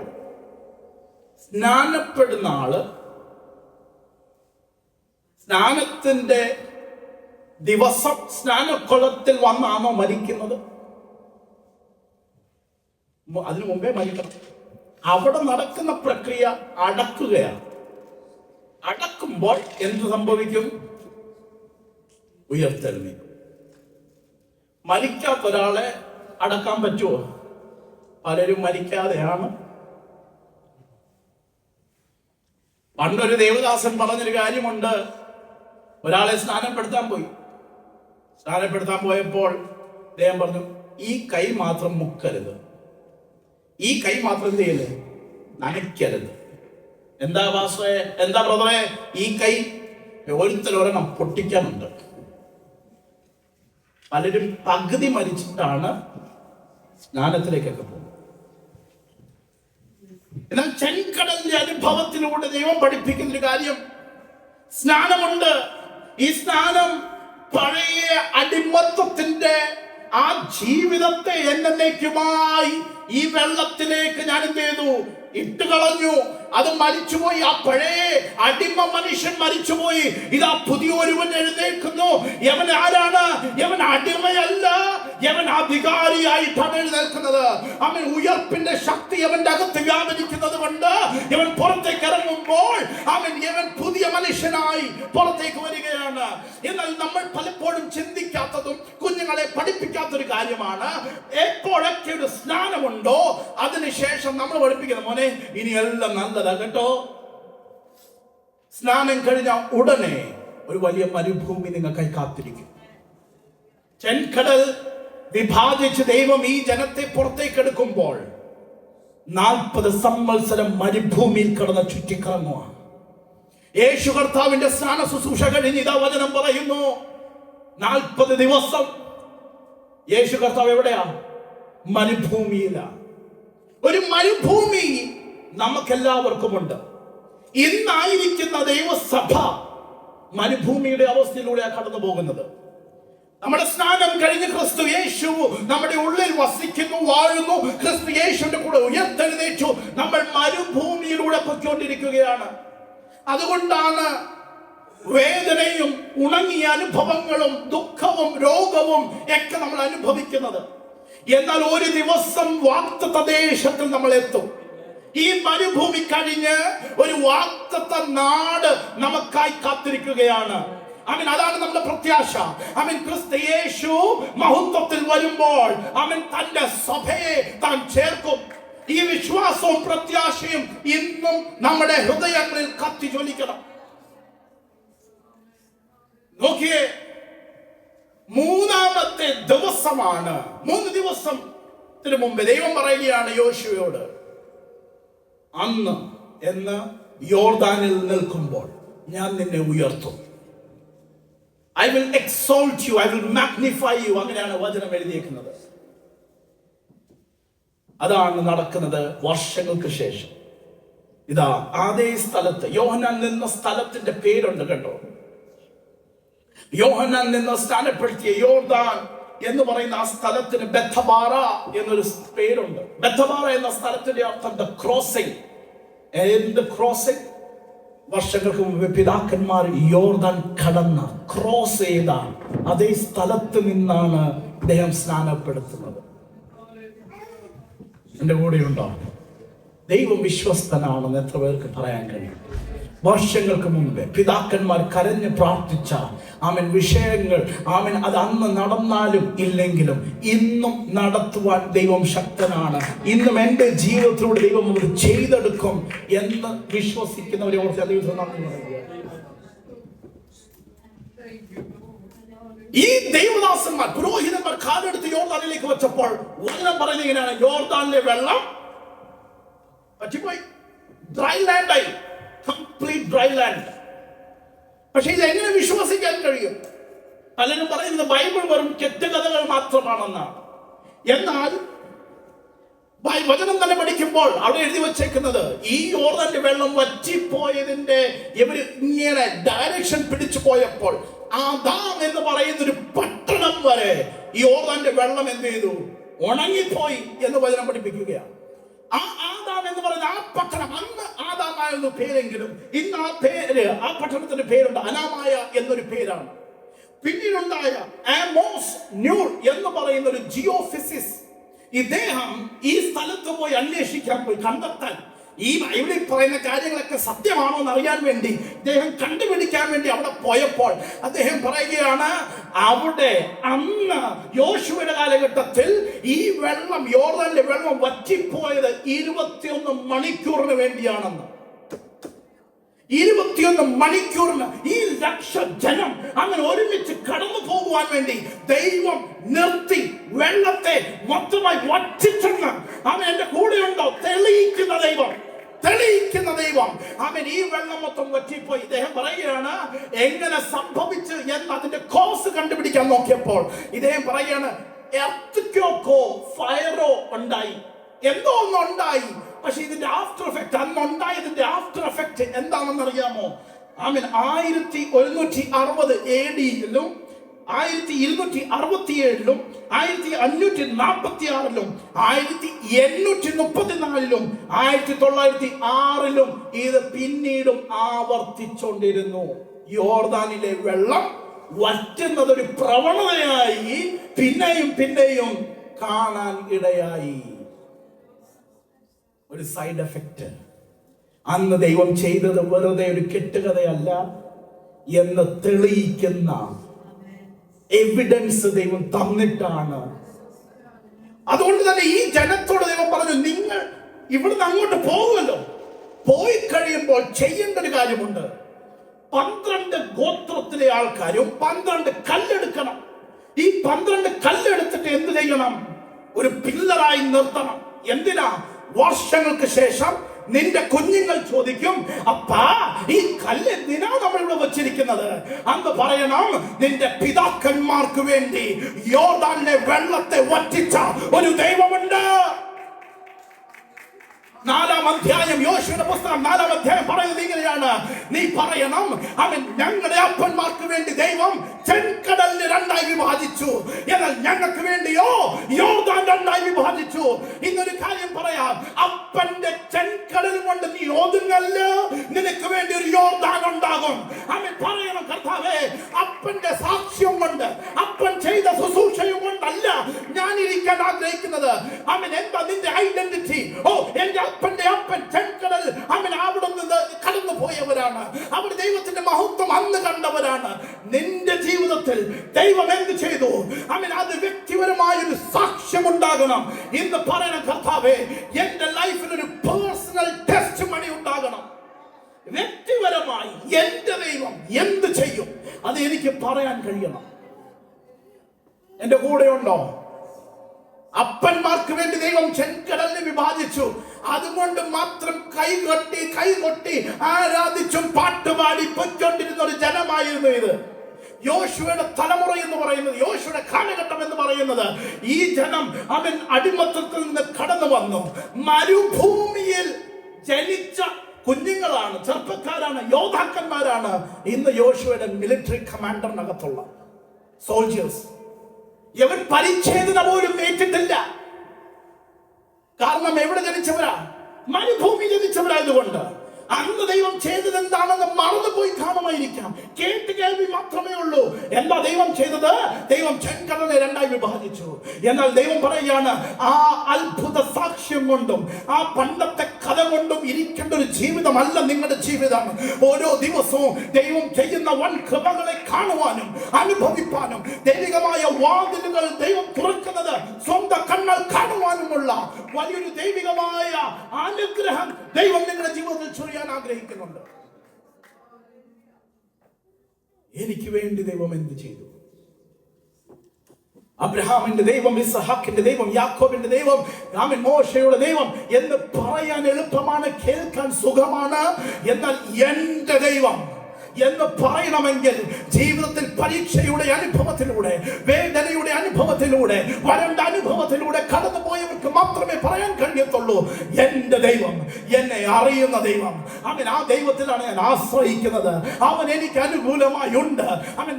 സ്നാനപ്പെടുന്ന ആള് സ്നാനത്തിന്റെ ദിവസം സ്നാനക്കുളത്തിൽ വന്നാണോ മരിക്കുന്നത്? അതിനു മുമ്പേ മരിക്കണം. അവിടെ നടക്കുന്ന പ്രക്രിയ അടക്കുകയാണ്. അടക്കുമ്പോൾ എന്ത് സംഭവിക്കും? ഉയർത്തെഴുന്നേൽക്കും. മരിക്കാത്ത ഒരാളെ അടക്കാൻ പറ്റുമോ? പലരും മരിക്കാതെയാണ്. പണ്ടൊരു ദേവദാസൻ പറഞ്ഞൊരു കാര്യമുണ്ട്. ഒരാളെ സ്നാനപ്പെടുത്താൻ പോയപ്പോൾ അദ്ദേഹം പറഞ്ഞു, ഈ കൈ മാത്രം മുക്കരുത്, ഈ കൈ മാത്രം ചെയ്യരുത്, നനയ്ക്കരുത്. എന്താ വാസേ, എന്താ ബ്രദറെ? ഈ കൈ ഒരെണ്ണം പൊട്ടിക്കാനുണ്ട്. പലരും പകുതി മരിച്ചിട്ടാണ് സ്നാനത്തിലേക്കൊക്കെ പോകുന്നത്. എന്നാൽ ചെങ്കടലിന്റെ അനുഭവത്തിലൂടെ ദൈവം പഠിപ്പിക്കുന്ന ഒരു കാര്യം, സ്നാനമുണ്ട്. ഈ സ്നാനം പഴയ അടിമത്തത്തിന്റെ ആ ജീവിതത്തെ എന്നേക്കുമായി ഈ വെള്ളത്തിലേക്ക് ഞാൻ എന്ത് ചെയ്തു? ഇട്ടുകളഞ്ഞു. അത് മരിച്ചുപോയി. ആ പഴയ അടിമ മനുഷ്യൻ മരിച്ചുപോയി. ഇതാ പുതിയൊരുവൻ എഴുന്നേൽക്കുന്നു. യവൻ ആരാണ്? യവൻ അടിമയല്ല, യവൻ അധികാരിയായിട്ടാണ് എഴുന്നേൽക്കുന്നത്. അവൻ ഉയർപ്പിന്റെ ശക്തി അവന്റെ അകത്ത് വ്യാപരിക്കുന്നത് കൊണ്ട് യവൻ പുറത്തേക്ക് ഇറങ്ങുമ്പോൾ യവൻ പുതിയ മനുഷ്യനായി പുറത്തേക്ക് വരികയാണ്. എന്നാൽ നമ്മൾ പലപ്പോഴും ചിന്തിക്കാത്തതും കുഞ്ഞുങ്ങളെ പഠിപ്പിക്കാത്തൊരു കാര്യമാണ്, എപ്പോഴൊക്കെ ഒരു സ്നാനമുണ്ടോ അതിനുശേഷം നമ്മൾ പഠിപ്പിക്കുന്ന മോനെ ഇനി എല്ലാം നല്ലതാ കേട്ടോ. സ്നാനം കഴിഞ്ഞ ഉടനെ ഒരു വലിയ മരുഭൂമി നിങ്ങൾക്കായി കാത്തിരിക്കും. ചെങ്കടൽ വിഭാജിച്ച് ദൈവം ഈ ജനത്തെ പുറത്തേക്ക് എടുക്കുമ്പോൾ 40 സംവത്സരം മരുഭൂമിയിൽ കിടന്ന് ചുറ്റിക്കറങ്ങുക. യേശു കർത്താവിന്റെ സ്നാന ശുശ്രൂഷ കഴിഞ്ഞ് ഇതാ വചനം പറയുന്നു, 40 ദിവസം യേശു കർത്താവ് എവിടെയാ? മരുഭൂമിയിലാണ്. ഒരു മരുഭൂമി നമുക്കെല്ലാവർക്കുമുണ്ട്. ഇന്നായിരിക്കുന്ന ദൈവസഭ മരുഭൂമിയുടെ അവസ്ഥയിലൂടെയാണ് കടന്നു പോകുന്നത്. നമ്മുടെ സ്നാനം കഴിഞ്ഞ് ക്രിസ്തു യേശു നമ്മുടെ ഉള്ളിൽ വസിക്കുന്നു, വാഴുന്നു. ക്രിസ്തു യേശുവിന്റെ കൂടെ ഉയർത്തെഴുന്നേറ്റു. നമ്മൾ മരുഭൂമിയിലൂടെ പൊയ്ക്കൊണ്ടിരിക്കുകയാണ്. അതുകൊണ്ടാണ് വേദനയും ഉണങ്ങിയ അനുഭവങ്ങളും ദുഃഖവും രോഗവും ഒക്കെ നമ്മൾ അനുഭവിക്കുന്നത്. എന്നാൽ ഒരു ദിവസം വാഗ്ദത്ത ദേശത്തിൽ നമ്മൾ എത്തും. ഈ മരുഭൂമി കഴിഞ്ഞ് ഒരു വാഗ്ദത്ത നാട് നമുക്കായി കാത്തിരിക്കുകയാണ്. ആമേൻ, അതാണ് നമ്മുടെ പ്രത്യാശ. ആമേൻ, ക്രിസ്തു യേശു മഹത്വത്തിൽ വരുമ്പോൾ ആമേൻ തന്റെ സഭയെ താൻ ചേർക്കും. ഈ വിശ്വാസവും പ്രത്യാശയും ഇന്നും നമ്മുടെ ഹൃദയങ്ങളിൽ കത്തി ജ്വലിക്കണം. നോക്കിയേ, മൂന്നാമത്തെ ദിവസമാണ്. 3 ദിവസത്തിന് മുമ്പ് ദൈവം പറയുകയാണ് യോശുവയോട്, അന്ന് എന്ന് യോർദാനിൽ നിൽക്കുമ്പോൾ ഞാൻ നിന്നെ ഉയർത്തും. I will exalt you, I will magnify you. അങ്ങനെയാണ് വചനം എഴുതിയിരിക്കുന്നത്. അതാണ് നടക്കുന്നത്. വർഷങ്ങൾക്ക് ശേഷം ഇതാ അതേ സ്ഥലത്ത് യോഹന്നാൻ നിന്ന സ്ഥലത്തിന്റെ പേരുണ്ട് കേട്ടോ. യോഹന്നാൻ നിന്ന് സ്ഥാനപ്പെടുത്തിയ യോർദാൻ എന്ന് പറയുന്ന ആ സ്ഥലത്തിന് ബെഥബാറ എന്നൊരു പേരുണ്ട്. ബെഥബാറ എന്ന സ്ഥലത്തിന്റെ അർത്ഥം ദ ക്രോസിംഗ്. എന്ത് ക്രോസിംഗ്? വർഷങ്ങൾക്ക് മുമ്പ് പിതാക്കന്മാർ യോർദാൻ കടന്ന ക്രോസ് ചെയ്ത അതേ സ്ഥലത്ത് നിന്നാണ് അദ്ദേഹം സ്നാനപ്പെടുത്തുന്നത്. എന്റെ കൂടെയുണ്ടോ? ദൈവം വിശ്വസ്തനാണെന്ന് എത്ര പേർക്ക് പറയാൻ കഴിയും? വർഷങ്ങൾക്ക് മുമ്പ് പിതാക്കന്മാർ കരഞ്ഞ് പ്രാർത്ഥിച്ച ആമൻ വിഷയങ്ങൾ ആമൻ അത് അന്ന് നടന്നാലും ഇല്ലെങ്കിലും ഇന്നും നടത്തുവാൻ ദൈവം ശക്തനാണ്. ഇന്നും എൻ്റെ ജീവിതത്തിലൂടെ ദൈവം അത് ചെയ്തെടുക്കും എന്ന് വിശ്വസിക്കുന്നവരെ ഓർത്ത് ദൈവം നന്ദി പറയുക. ഈ ദൈവദാസന്മാർ പുരോഹിതന്മാർ കാലെടുത്ത് യോർദാനിലേക്ക് വെച്ചപ്പോൾ വചനം പറയുന്നത് ഇങ്ങനെയാണ്: യോർദാനിലെ വെള്ളം പറ്റിപ്പോയി, ഡ്രൈ ലാൻഡായി, കംപ്ലീറ്റ് ഡ്രൈ ലാൻഡ്. പക്ഷെ ഇത് എങ്ങനെ വിശ്വസിക്കാൻ കഴിയും? പലരും പറയുന്നത് ബൈബിൾ വെറും കെട്ടുകഥകൾ മാത്രമാണെന്നാണ്. എന്നാൽ വചനം തന്നെ പഠിക്കുമ്പോൾ അവിടെ എഴുതി വച്ചേക്കുന്നത് ഈ യോർദാന്റെ വെള്ളം വറ്റിപ്പോയതിന്റെ ഇവര് ഇങ്ങനെ ഡയറക്ഷൻ പിടിച്ചു പോയപ്പോൾ ആദാം എന്ന് പറയുന്ന ഒരു പട്ടണം വരെ ഈ യോർദാന്റെ വെള്ളം എന്ത് ചെയ്തു? ഉണങ്ങിപ്പോയി എന്ന് വചനം പഠിപ്പിക്കുകയാണ്. ആ ആദാം എന്ന് പറയുന്ന ആ പട്ടണം, അന്ന് ആദാമായെന്ന പേരെങ്കിലും ഇന്ന് ആ പേര്, ആ പട്ടണത്തിന്റെ പേരുണ്ട്, അനാമായ എന്നൊരു പേരാണ്. പിന്നീടുണ്ടായ ആമോസ് ന്യൂൾ എന്ന് പറയുന്ന ഒരു ജിയോഫിസിസ്, ഇദ്ദേഹം ഈ സ്ഥലത്ത് പോയി അന്വേഷിക്കാൻ പോയി, കണ്ടെത്താൻ, ഈ ബൈബിളിൽ പറയുന്ന കാര്യങ്ങളൊക്കെ സത്യമാണോ എന്ന് അറിയാൻ വേണ്ടി അദ്ദേഹം കണ്ടുപിടിക്കാൻ വേണ്ടി അവിടെ പോയപ്പോൾ അദ്ദേഹം പറയുകയാണ്, അവിടെ അന്ന് യോശുവയുടെ കാലഘട്ടത്തിൽ ഈ വെള്ളം, യോർദാനിലെ വെള്ളം വറ്റിപ്പോയത് 21 മണിക്കൂറിന് വേണ്ടിയാണെന്ന്. 21 മണിക്കൂറിന് ഈ ലക്ഷ ജനം അങ്ങനെ ഒരുമിച്ച് കടന്നു പോകുവാൻ വേണ്ടി ദൈവം നിർത്തി വെള്ളത്തെ മൊത്തമായി വറ്റിച്ചെന്ന് അവൻ എന്റെ കൂടെയുണ്ടോ? തെളിയിക്കുന്ന ദൈവം, തെളിയിക്കുന്ന ദൈവം. അവൻ ഈ വെള്ളം മൊത്തം വറ്റിപ്പോയി. ഇദ്ദേഹം പറയുകയാണ് എങ്ങനെ സംഭവിച്ചു എന്ന് അതിന്റെ കോസ് കണ്ടുപിടിക്കാൻ നോക്കിയപ്പോൾ ഇദ്ദേഹം പറയുകയാണ് എർത്ത്ക്വേക്കോ ഫയറോ ഉണ്ടായി, എന്തോ ഒന്നുണ്ടായി. പക്ഷെ ഇതിന്റെ ആഫ്റ്റർ എഫക്ട്, അന്നുണ്ടായതിന്റെ ആഫ്റ്റർ എഫക്ട് എന്താണെന്ന് അറിയാമോ? ആമീൻ, 1160 AD 1267 1546 1834 1906 ഇത് പിന്നീടും ആവർത്തിച്ചുകൊണ്ടിരുന്നു. യോർദാനിലെ വെള്ളം വറ്റുന്നത് ഒരു പ്രവണതയായി പിന്നെയും പിന്നെയും കാണാൻ ഇടയായി. ഒരു സൈഡ് എഫക്റ്റ്. അന്ന് ദൈവം ചെയ്തത് വെറുതെ ഒരു കെട്ടുകഥയല്ല എന്ന് തെളിയിക്കുന്ന എവിഡൻസ് ദൈവം തന്നിട്ടാണ്. അതുകൊണ്ട് തന്നെ ഈ ജനത്തോട് ദൈവം പറഞ്ഞു, നിങ്ങൾ ഇവിടുന്ന് അങ്ങോട്ട് പോകുമല്ലോ, പോയി കഴിയുമ്പോൾ ചെയ്യേണ്ട ഒരു കാര്യമുണ്ട്. 12 ഗോത്രത്തിലെ ആൾക്കാരും 12 കല്ലെടുക്കണം. ഈ 12 കല്ലെടുത്തിട്ട് എന്ത് ചെയ്യണം? ഒരു പില്ലറായി നിർത്തണം. എന്തിനാ? വർഷങ്ങൾക്ക് ശേഷം നിന്റെ കുഞ്ഞുങ്ങൾ ചോദിക്കും, അപ്പാ ഈ കല്ല് എന്തിനാ നമ്മളിവിടെ വെച്ചിരിക്കുന്നത്? അന്ന് പറയണം, നിന്റെ പിതാക്കന്മാർക്ക് വേണ്ടി യോർദാനിലെ വെള്ളത്തെ വറ്റിച്ച ഒരു ദൈവമുണ്ട്. 4-ാം അധ്യായം, യോശുവയുടെ പുസ്തകം 4-ാം അധ്യായം പറയുന്നത് ഇങ്ങനെയാണ്: നീ പറയണം, അവൻ ഞങ്ങളുടെ അപ്പന്മാർക്ക് വേണ്ടി ദൈവം ചെങ്കടലിനെ 2ആയി വിഭാജിച്ചു, എന്നാൽ ഞങ്ങൾക്ക് വേണ്ടിയോ യോർദാൻ 2ആയി വിഭാജിച്ചു. ഇന്നൊരു കാര്യം പറയാം, അപ്പന്റെ ചെങ്കടൽ കൊണ്ട് നീ ഒതുങ്ങല്ല, നിനക്ക് വേണ്ടി ഒരു യോർദാൻ ഉണ്ടാകും. അവൻ പറയണം, കർത്താവേ, അപ്പന്റെ സാക്ഷ്യം കൊണ്ട്, അപ്പൻ ചെയ്ത ശുശ്രൂഷയും കൊണ്ടല്ല ഞാൻ ഇരിക്കാൻ ആഗ്രഹിക്കുന്നത്. അവൻ എന്താ നിന്റെ ഐഡന്റിറ്റി? ഓ, എന്റെ അപ്പന്റെ അപ്പൻ ചെങ്കടൽ, അവൻ അവിടെ നിന്ന് കടന്നു പോയവരാണ്, അവിടെ ദൈവത്തിന്റെ മഹത്വം അന്ന് കണ്ടവരാണ്. നിന്റെ ജീവിതത്തിൽ ദൈവം എന്ത് ചെയ്തു? അത് വ്യക്തിപരമായൊരു സാക്ഷ്യം ഉണ്ടാകണം. ഇന്ന് പറയണ കർത്താവേ, എന്റെ ലൈഫിൽ ഒരു പേഴ്സണൽ ടെസ്റ്റ് മണി ഉണ്ടാകണം. വ്യക്തിപരമായി എന്റെ ദൈവം എന്ത് ചെയ്യും അത് എനിക്ക് പറയാൻ കഴിയണം. എന്റെ കൂടെ ഉണ്ടോ? അപ്പന്മാർക്ക് വേണ്ടി ദൈവം ചെങ്കടലിനെ വിഭാജിച്ചു. അതുകൊണ്ട് മാത്രം കൈകൊട്ടി ആരാധിച്ചും പാട്ടുപാടി പൊയ്ക്കൊണ്ടിരുന്ന ഒരു ജനമായിരുന്നു ഇത്. യോശുവയുടെ തലമുറ എന്ന് പറയുന്നത്, യോശുവയുടെ കാലഘട്ടം എന്ന് പറയുന്നത്, ഈ ജനം അവൻ അടിമത്തത്തിൽ നിന്ന് കടന്നു വന്നു. മരുഭൂമിയിൽ ജനിച്ച കുഞ്ഞുങ്ങളാണ്, ചെറുപ്പക്കാരാണ്, യോദ്ധാക്കന്മാരാണ് ഇന്ന് യോശുവയുടെ മിലിറ്ററി കമാൻഡറിനകത്തുള്ള സോൾജേഴ്സ്. ഇവർ പരിച്ഛേദന പോലും ഏറ്റിട്ടില്ല. കാരണം എവിടെ ജനിച്ചവരാ? മരുഭൂമി ജനിച്ചവരായതുകൊണ്ട്. അന്ന് ദൈവം ചെയ്തത് എന്താണെന്ന് മറന്നുപോയി കാണുമായിരിക്കാം. കേൾവി മാത്രമേ ഉള്ളൂ. എന്താ ദൈവം ചെയ്തത്? ദൈവം ചെങ്കടലിനെ രണ്ടായി വിഭാജിച്ചു. എന്നാൽ ദൈവം പറയുകയാണ്, ആ അത്ഭുത സാക്ഷ്യം കൊണ്ടും ആ പണ്ടത്തെ കഥ കൊണ്ടും ഇരിക്കേണ്ട ഒരു ജീവിതമല്ല നിങ്ങളുടെ ജീവിതം. ഓരോ ദിവസവും ദൈവം ചെയ്യുന്ന വൻ കൃപകളെ കാണുവാനും അനുഭവിപ്പാനും, ദൈവികമായ വാതിലുകൾ ദൈവം തുറക്കുന്നത് സ്വന്തം കണ്ണാൽ കാണുവാനുമുള്ള വലിയൊരു ദൈവികമായ അനുഗ്രഹം ദൈവം നിങ്ങളുടെ ജീവിതത്തിൽ ചൊരിയാൻ ആഗ്രഹിക്കുന്നുണ്ട്. എനിക്ക് വേണ്ടി ദൈവം എന്ത് ചെയ്തു? അബ്രഹാമിന്റെ ദൈവം, ഇസ്ഹാക്കിന്റെ ദൈവം, യാക്കോബിന്റെ ദൈവം, മോശയുടെ ദൈവം എന്ന് പറയാൻ എളുപ്പമാണ്, കേൾക്കാൻ സുഖമാണ്. എന്നാൽ എന്റെ ദൈവം എന്ന് പറയണമെങ്കിൽ ജീവിതത്തിൽ പരീക്ഷയുടെ അനുഭവത്തിലൂടെ, വേദനയുടെ അനുഭവത്തിലൂടെ, വരണ്ട അനുഭവത്തിലൂടെ കടന്നുപോയവർക്ക് മാത്രമേ പറയാൻ കഴിയത്തുള്ളൂ, എന്റെ ദൈവം, എന്നെ അറിയുന്ന ദൈവം. ആ ദൈവത്തിലാണ് ഞാൻ ആശ്രയിക്കുന്നത്. അവൻ എനിക്ക് അനുകൂലമായി ഉണ്ട്.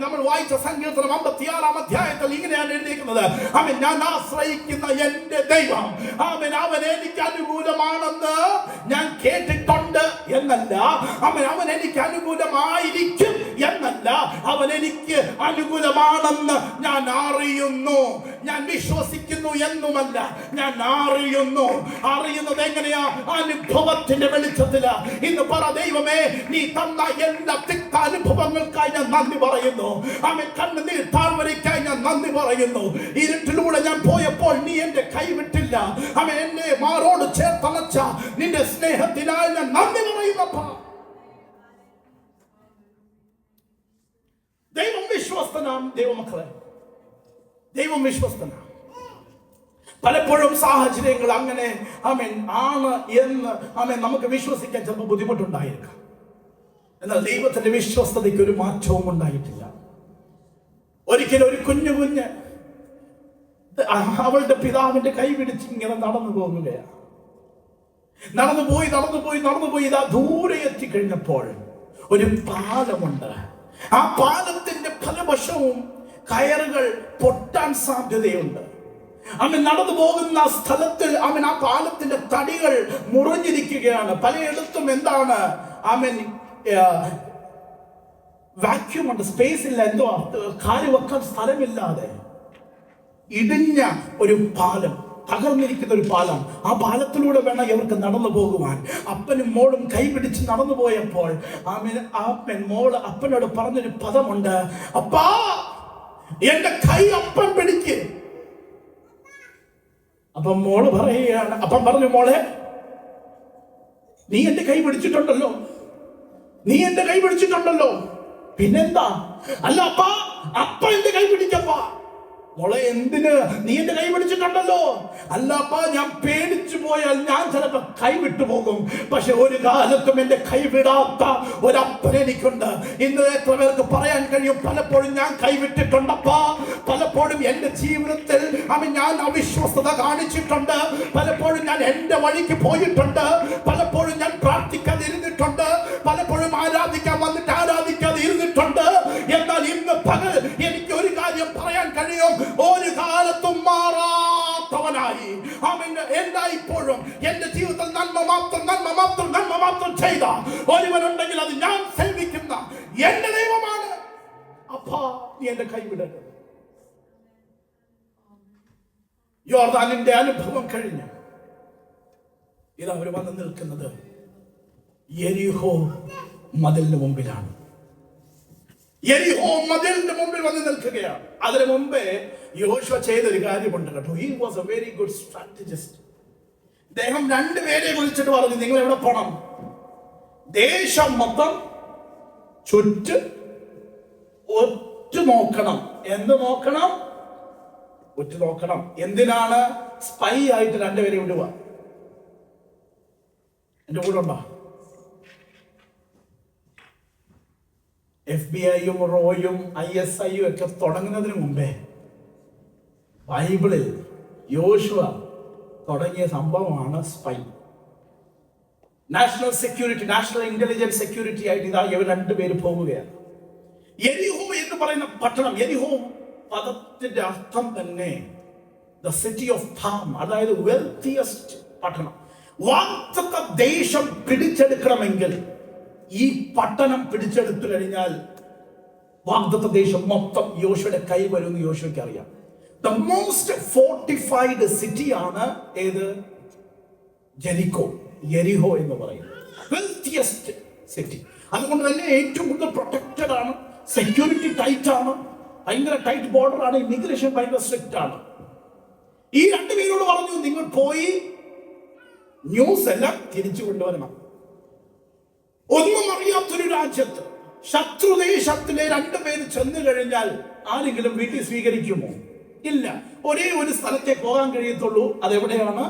നമ്മൾ വായിച്ച സങ്കീർത്തനം 56-ാം അധ്യായത്തിൽ ഇങ്ങനെയാണ് എഴുതിയിരിക്കുന്നത്, ഞാൻ ആശ്രയിക്കുന്ന എന്റെ ദൈവം, അവൻ എനിക്ക് അനുകൂലമാണെന്ന് ഞാൻ കേട്ടിട്ടുണ്ട് എന്നല്ല, അവൻ എനിക്ക് അനുകൂലമായി എന്നല്ല, അവൻ എനിക്ക് അനുകൂലമാണെന്ന് ഞാൻ അറിയുന്നു, ഞാൻ വിശ്വസിക്കുന്നു എന്നുമല്ല, ഞാൻ അറിയുന്നു. അറിയുന്നത് എങ്ങനെയാ? അനുഭവത്തിന്റെ വെളിച്ചത്തില്. ഇന്ന് പറ, ദൈവമേ, നീ തന്ന എല്ലാ തിക്ത അനുഭവങ്ങൾക്കായി ഞാൻ നന്ദി പറയുന്നു. കണ്ണുനീർ താഴ്വരയ്ക്കായി ഞാൻ നന്ദി പറയുന്നു. ഇരുട്ടിലൂടെ ഞാൻ പോയപ്പോൾ നീ എന്റെ കൈവിട്ടില്ല. എന്നെ മാറോട് ചേർത്തണച്ച നിന്റെ സ്നേഹത്തിനായി ഞാൻ നന്ദി പറയുന്നപ്പാ. ദൈവം വിശ്വസ്തനാം. ദൈവമക്കളെ, ദൈവം വിശ്വസ്തനാം. പലപ്പോഴും സാഹചര്യങ്ങൾ അങ്ങനെ ആണ് എന്ന് നമുക്ക് വിശ്വസിക്കാൻ ചിലപ്പോൾ ബുദ്ധിമുട്ടുണ്ടായിരിക്കാം. എന്നാൽ ദൈവത്തിന്റെ വിശ്വസ്തതയ്ക്ക് ഒരു മാറ്റവും ഉണ്ടായിട്ടില്ല. ഒരിക്കലും ഒരു കുഞ്ഞ് അവളുടെ പിതാവിന്റെ കൈ പിടിച്ച് ഇങ്ങനെ നടന്നു പോകുകയാണ്. നടന്നുപോയി ഇതാ ദൂരെ എത്തിക്കഴിഞ്ഞപ്പോൾ ഒരു പാലമുണ്ട്. ആ പാലത്തിന്റെ പലവശവും കയറുകൾ പൊട്ടാൻ സാധ്യതയുണ്ട്. നടന്നു പോകുന്ന സ്ഥലത്തിൽ ആ പാലത്തിന്റെ തടികൾ മുറിഞ്ഞിരിക്കുകയാണ്. പലയിടത്തും എന്താണ് വാക്യൂം ഉണ്ട്, സ്പേസ് ഇല്ല, എന്തോ കാല് വെക്കാൻ സ്ഥലമില്ലാതെ ഇടിഞ്ഞ ഒരു പാലം, തകർന്നിരിക്കുന്ന ഒരു പാലം. ആ പാലത്തിലൂടെ വേണം ഇവർക്ക് നടന്നു പോകുവാൻ. അപ്പനും മോളും കൈപിടിച്ച് നടന്നു പോയപ്പോൾ മോള് അപ്പനോട് പറഞ്ഞൊരു പദമുണ്ട്, അപ്പാ എന്റെ കൈ അപ്പൻ പിടിക്ക്. അപ്പം മോള് പറയുകയാണ്, അപ്പൻ പറഞ്ഞു, മോളെ നീ എന്റെ കൈ പിടിച്ചിട്ടുണ്ടല്ലോ, പിന്നെന്താ? അല്ല അപ്പാ, അപ്പ എന്റെ കൈ പിടിക്കപ്പാ. മോളെ എന്തിന്? നീ എന്റെ കൈ പിടിച്ചിട്ടുണ്ടല്ലോ. അല്ലപ്പാ, ഞാൻ പേടിച്ചു പോയാൽ ഞാൻ ചിലപ്പോ കൈ വിട്ടുപോകും. പക്ഷെ ഒരു കാലത്തും എന്റെ കൈ വിടാത്ത ഒരപ്പൻ എനിക്കുണ്ട്. ഇന്ന് എത്ര പേർക്ക് പറയാൻ കഴിയും, പലപ്പോഴും ഞാൻ കൈവിട്ടിട്ടുണ്ടപ്പാ. പലപ്പോഴും എന്റെ ജീവിതത്തിൽ ഞാൻ അവിശ്വസ്തത കാണിച്ചിട്ടുണ്ട്. പലപ്പോഴും ഞാൻ എന്റെ വഴിക്ക് പോയിട്ടുണ്ട്. പലപ്പോഴും ഞാൻ പ്രാർത്ഥിക്കാതെ ഇരുന്നിട്ടുണ്ട്. പലപ്പോഴും ആരാധിക്കാൻ വന്നിട്ട് ആരാധിക്കാതെ ഇരുന്നിട്ടുണ്ട്. എന്നാൽ ഇന്ന് പകൽ എനിക്ക് ഒരു കാര്യം പറയാൻ കഴിയും, ഒരു കാലത്തും മാറാത്തവനായി എല്ലായ്പ്പോഴും എന്റെ ജീവിതത്തിൽ നന്മ മാത്രം ചെയ്ത ഒരുവനുണ്ടെങ്കിൽ അത് ഞാൻ സേവിക്കുന്ന എന്റെ ദൈവമാണ്. അപ്പാ, നീ എന്റെ കൈവിടരുത്. യോർദാനിന്റെ അനുഭവം കഴിഞ്ഞു ഇതവർ വന്ന് നിൽക്കുന്നത് യെരിഹോ മതിലിന് മുമ്പിലാണ്. യെരിഹോ മതിലിന്റെ മുമ്പിൽ വന്ന് നിൽക്കുകയാണ്. അതിനു മുമ്പേ യോശുവ ചെയ്തൊരു കാര്യമുണ്ട് കേട്ടോ. He was A very good strategist. അദ്ദേഹം രണ്ടുപേരെ വിളിച്ചിട്ട് പറഞ്ഞു, നിങ്ങൾ എവിടെ പോണം? ദേശം മൊത്തം ഒറ്റ നോക്കണം. എന്ത് നോക്കണം? ഒറ്റ നോക്കണം. എന്തിനാണ്? സ്പൈ ആയിട്ട് രണ്ടുപേരെ വിടുക. എന്റെ കൂടെ ഉണ്ടോ? FBI-യും റോയും ISI-യും ഒക്കെ തുടങ്ങുന്നതിന് മുമ്പേ ബൈബിളിൽ യോശുവ തുടങ്ങിയ സംഭവമാണ് spy. National security, national intelligence security ആയിട്ട് ഇതാ ഇവർ രണ്ടുപേര് പോവുകയാണ്. യെരിഹോ എന്ന് പറയുന്ന പട്ടണം, യെരിഹോ പദത്തിന്റെ അർത്ഥം തന്നെ ദ സിറ്റി ഓഫ് ഫാം, അതായത് വെൽത്തിയസ്റ്റ് പട്ടണം. വാഗ്ദത്ത ദേശം പിടിച്ചെടുക്കണമെങ്കിൽ ഈ പട്ടണം പിടിച്ചെടുത്തു കഴിഞ്ഞാൽ വാഗ്ദത്ത ദേശം മൊത്തം യോശുവയുടെ കൈ വരുമെന്ന് യോശുവയ്ക്ക് അറിയാം. ദ മോസ്റ്റ് ഫോർട്ടിഫൈഡ് സിറ്റി ആണ് ഏത്? ജെറിക്കോ, യെരിഹോ എന്ന് പറയുന്നത് വെൽത്തിയസ്റ്റ് സിറ്റി. അതുകൊണ്ട് തന്നെ ഏറ്റവും കൂടുതൽ പ്രൊട്ടക്റ്റഡ് ആണ്, സെക്യൂരിറ്റി ടൈറ്റ് ആണ്, ഭയങ്കര ടൈറ്റ് ബോർഡർ ആണ്, ഇമിഗ്രേഷൻ ഭയങ്കര സ്ട്രിക്റ്റ് ആണ്. ഈ രണ്ടുപേരോട് പറഞ്ഞു, നിങ്ങൾ പോയി ന്യൂസ് എല്ലാം തിരിച്ചു കൊണ്ടുവരണം. ഒന്നും അറിയാത്തൊരു രാജ്യത്ത്, ശത്രുദേശത്തിലെ രണ്ടുപേര് ചെന്നു കഴിഞ്ഞാൽ ആരെങ്കിലും വീട്ടിൽ സ്വീകരിക്കുമോ? ഇല്ല. ഒരേ ഒരു സ്ഥലത്തെ പോകാൻ കഴിയത്തുള്ളൂ. അതെവിടെയാണ്?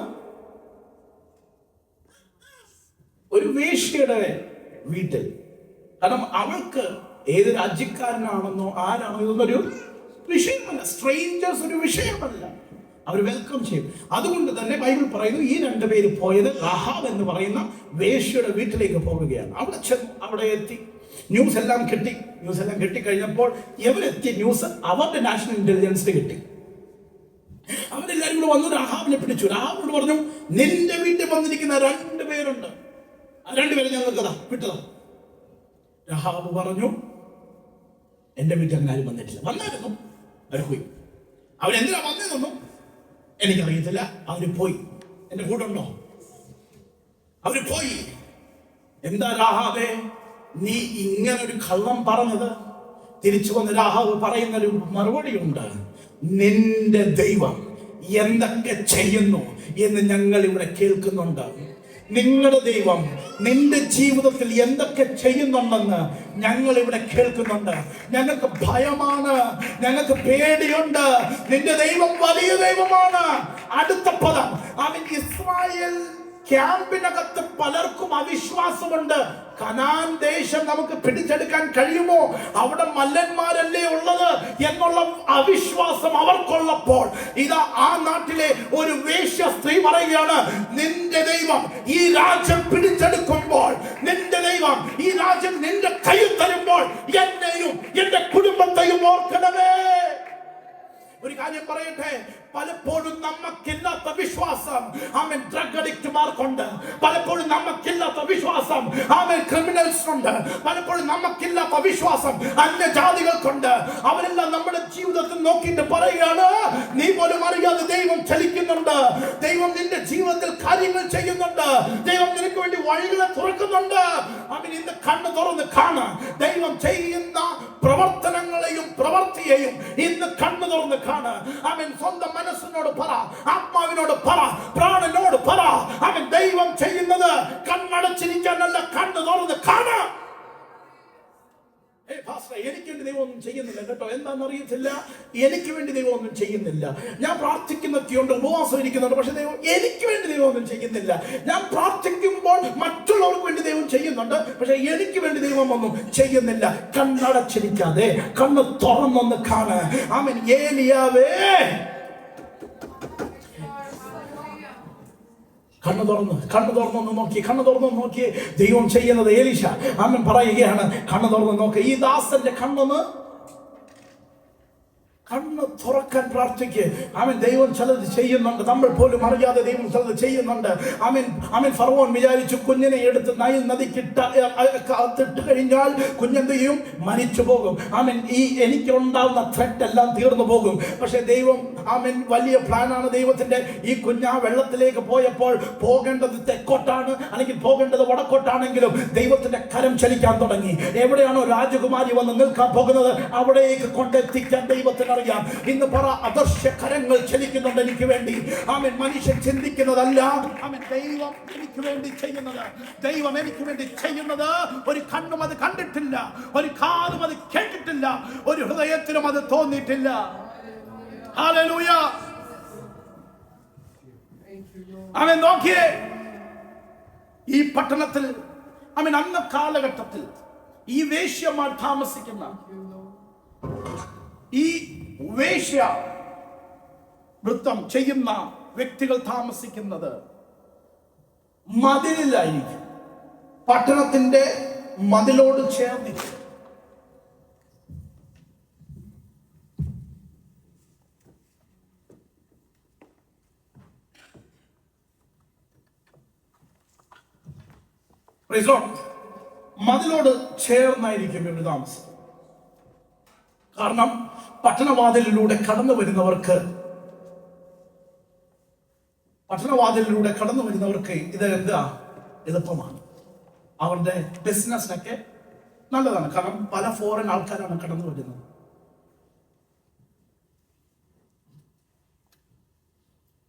ഒരു വേശ്യയുടെ വീട്ടിൽ. കാരണം അവൾക്ക് ഏത് രാജ്യക്കാരനാണെന്നോ ആരാണോ ഇതൊന്നൊരു വിഷയമല്ല. സ്ട്രേഞ്ചേഴ്സ് ഒരു വിഷയമല്ല, അവർ വെൽക്കം ചെയ്യും. അതുകൊണ്ട് തന്നെ ബൈബിൾ പറയുന്നു, ഈ രണ്ടുപേര് പോയത് റഹാബ് എന്ന് പറയുന്ന വേശ്യയുടെ വീട്ടിലേക്ക് പോവുകയാണ്. അവിടെ ചെന്നു, അവിടെ എത്തി, ന്യൂസ് എല്ലാം കിട്ടി. ന്യൂസ് എല്ലാം കിട്ടിക്കഴിഞ്ഞപ്പോൾ ഇവരെത്തിയ ന്യൂസ് അവരുടെ നാഷണൽ ഇന്റലിജൻസിന് കിട്ടി. അവരെല്ലാവരും കൂടെ വന്നു റഹാബിനെ പിടിച്ചു. റഹാബിനോട് പറഞ്ഞു, നിന്റെ വീട്ടിൽ വന്നിരിക്കുന്ന രണ്ടുപേരുണ്ട്, ആ രണ്ടുപേരെ ഞങ്ങൾക്കതാ വിട്ടതാ. റഹാബ് പറഞ്ഞു, എന്റെ വീട്ടിൽ അങ്ങനെ ആരും വന്നിട്ടില്ല. വന്നായിരുന്നു, അവർ പോയി. അവരെന്തിനാ വന്നതെന്നൊന്നും എനിക്കറിയത്തില്ല. അവര് പോയി. എന്റെ കൂടെ ഉണ്ടോ? അവര് പോയി. എന്താ രാഹാബേ നീ ഇങ്ങനൊരു കള്ളം പറഞ്ഞത്? തിരിച്ചു വന്ന് രാഹാബ് പറയുന്നൊരു മറുപടി ഉണ്ട്, നിന്റെ ദൈവം എന്തൊക്കെ ചെയ്യുന്നു എന്ന് ഞങ്ങൾ ഇവിടെ കേൾക്കുന്നുണ്ട്. നിങ്ങളുടെ ദൈവം നിന്റെ ജീവിതത്തിൽ എന്തൊക്കെ ചെയ്യുന്നുണ്ടെന്ന് ഞങ്ങൾ ഇവിടെ കേൾക്കുന്നുണ്ട്. ഞങ്ങൾക്ക് ഭയമാണ്, ഞങ്ങൾക്ക് പേടിയുണ്ട്. നിന്റെ ദൈവം വലിയ ദൈവമാണ്. അടുത്ത പദം, അവൻ ഇസ്രായേൽ ക്യാമ്പിനകത്ത് പലർക്കും അവിശ്വാസമുണ്ട്. കനാൻ ദേശം നമുക്ക് പിടിച്ചെടുക്കാൻ കഴിയുമോ? അവിടെ മല്ലന്മാരല്ലേ ഉള്ളത് എന്നുള്ള അവിശ്വാസം അവർക്കുള്ളപ്പോൾ ഇതാ ആ നാട്ടിലെ ഒരു വേശ്യ സ്ത്രീ പറയുകയാണ്, നിന്റെ ദൈവം ഈ രാജ്യം പിടിച്ചെടുക്കുമ്പോൾ, നിന്റെ ദൈവം ഈ രാജ്യം നിന്റെ കയ്യിൽ തരുമ്പോൾ എന്നെയും എന്റെ കുടുംബത്തെയും ഓർക്കണമേ. ഒരു കാര്യം പറയട്ടെ, പലപ്പോഴും നമുക്കില്ലാത്ത വിശ്വാസം ആമേൻ ഡ്രഗ് അഡിക്റ്റുമാർക്കുണ്ട്. പലപ്പോഴും നമുക്കില്ലാത്ത വിശ്വാസം ആമേൻ ക്രിമിനൽസ് ഉണ്ട്. പലപ്പോഴും നമുക്കില്ലാത്ത വിശ്വാസം അന്യജാതികൾക്കുണ്ട്. അവരെല്ലാം നമ്മുടെ ജീവിതത്തിൽ നോക്കിയിട്ട് പറയുകയാണ്, നീ പോലും അറിയാതെ ദൈവം ചലിക്കുന്നുണ്ട്, ദൈവം നിന്റെ ജീവിതത്തിൽ കാര്യങ്ങൾ ചെയ്യുന്നുണ്ട്, ദൈവം നിനക്ക് വേണ്ടി വഴികളെ തുറക്കുന്നുണ്ട്. അവൻ ഇന്ന് കണ്ണ് തുറന്ന് കാണാ, ദൈവം ചെയ്യുന്ന പ്രവർത്തനങ്ങളെയും പ്രവൃത്തിയെയും ഇന്ന് കണ്ണ് തുറന്ന് കാണാ. അവൻ സ്വന്തം മനസ്സിനോട് പറ, ആത്മാവിനോട് പറ, പ്രാണനോട് പറ, അവൻ ദൈവം ചെയ്യുന്നത് കണ്ണടച്ചിരിക്കാനല്ല, കണ്ണ് തുറന്ന് കാണാം. എനിക്ക് വേണ്ടി ദൈവം ഒന്നും ചെയ്യുന്നില്ല കേട്ടോ. എന്താണെന്ന് അറിയത്തില്ല, എനിക്ക് വേണ്ടി ദൈവം ഒന്നും ചെയ്യുന്നില്ല. ഞാൻ പ്രാർത്ഥിക്കുന്നൊക്കെയുണ്ട്, ഉപവാസം ഇരിക്കുന്നുണ്ട്, പക്ഷെ ദൈവം എനിക്ക് വേണ്ടി ദൈവം ഒന്നും ചെയ്യുന്നില്ല. ഞാൻ പ്രാർത്ഥിക്കുമ്പോൾ മറ്റുള്ളവർക്ക് വേണ്ടി ദൈവം ചെയ്യുന്നുണ്ട്, പക്ഷെ എനിക്ക് വേണ്ടി ദൈവം ഒന്നും ചെയ്യുന്നില്ല. കണ്ണടച്ചിരിക്കാതെ കണ്ണ് തുറന്നൊന്ന് കാണ. ആമേൻ. ഏലിയാവേ കണ്ണു തുറന്നൊന്ന് നോക്കി ദൈവം ചെയ്യുന്നത്. എലീശ ആമേൻ പറയുകയാണ്, കണ്ണു തുറന്ന് നോക്ക്. ഈ ദാസന്റെ കണ്ണൊന്ന് കണ്ണ് തുറക്കാൻ പ്രാർത്ഥിക്ക്. ആമേൻ. ദൈവം ചിലത് ചെയ്യുന്നുണ്ട്, നമ്മൾ പോലും അറിയാതെ ദൈവം ചിലത് ചെയ്യുന്നുണ്ട്. ആമേൻ. ആമേൻ. ഫറവോൻ വിചാരിച്ചു കുഞ്ഞിനെ എടുത്ത് നൈൽ നദിക്കിട്ട് കഴിഞ്ഞാൽ കുഞ്ഞെന്ത് ചെയ്യും? മരിച്ചു പോകും. ആമേൻ. എനിക്ക് ഉണ്ടാവുന്ന ത്രെറ്റ് എല്ലാം തീർന്നു പോകും. പക്ഷെ ദൈവം, ആമേൻ, വലിയ പ്ലാനാണ് ദൈവത്തിന്റെ. ഈ കുഞ്ഞ് വെള്ളത്തിലേക്ക് പോയപ്പോൾ പോകേണ്ടത് തെക്കോട്ടാണ് അല്ലെങ്കിൽ പോകേണ്ടത് വടക്കോട്ടാണെങ്കിലും ദൈവത്തിന്റെ കരം ചലിക്കാൻ തുടങ്ങി. എവിടെയാണോ രാജകുമാരി വന്ന് നിൽക്കാൻ പോകുന്നത് അവിടേക്ക് കൊണ്ടെത്തിക്കാൻ ദൈവത്തിന് അറിയാം. ഇന്ന് പറ, അദൃശ്യ കരങ്ങൾ ചലിക്കുന്നുണ്ട് എനിക്ക് വേണ്ടി. ആമേൻ. മനുഷ്യൻ ചിന്തിക്കുന്നതല്ല, ആമേൻ, ദൈവം എനിക്ക് വേണ്ടി ചെയ്യുന്നത്. ദൈവം എനിക്ക് വേണ്ടി ചെയ്യുന്നത് ഒരു കണ്ണും അത് കണ്ടിട്ടില്ല, ഒരു കാതും അത് കേട്ടിട്ടില്ല, ഒരു ഹൃദയത്തിലും അത് തോന്നിയിട്ടില്ല. ഹല്ലേലൂയ. ആമേൻ. നോക്കിയേ, ഈ പട്ടണത്തിൽ, ആമേൻ, അന്ന കാലഘട്ടത്തിൽ ഈ വേശ്യമാർ താമസിക്കുന്ന, ഈ വേശ്യ വൃത്തം ചെയ്യുന്ന വ്യക്തികൾ താമസിക്കുന്നത് മതിലിലായിരിക്കും, പട്ടണത്തിന്റെ മതിലോട് ചേർന്നിട്ട്. മതിലോട് ചേർന്നായിരിക്കും ഇവർ താമസം. കാരണം പട്ടണവാതിലിലൂടെ കടന്നു വരുന്നവർക്ക് ഇത് എന്താ എളുപ്പമാണ്. അവരുടെ ബിസിനസ്സിനൊക്കെ നല്ലതാണ്. കാരണം പല ഫോറിൻ ആൾക്കാരാണ് കടന്നു വരുന്നത്.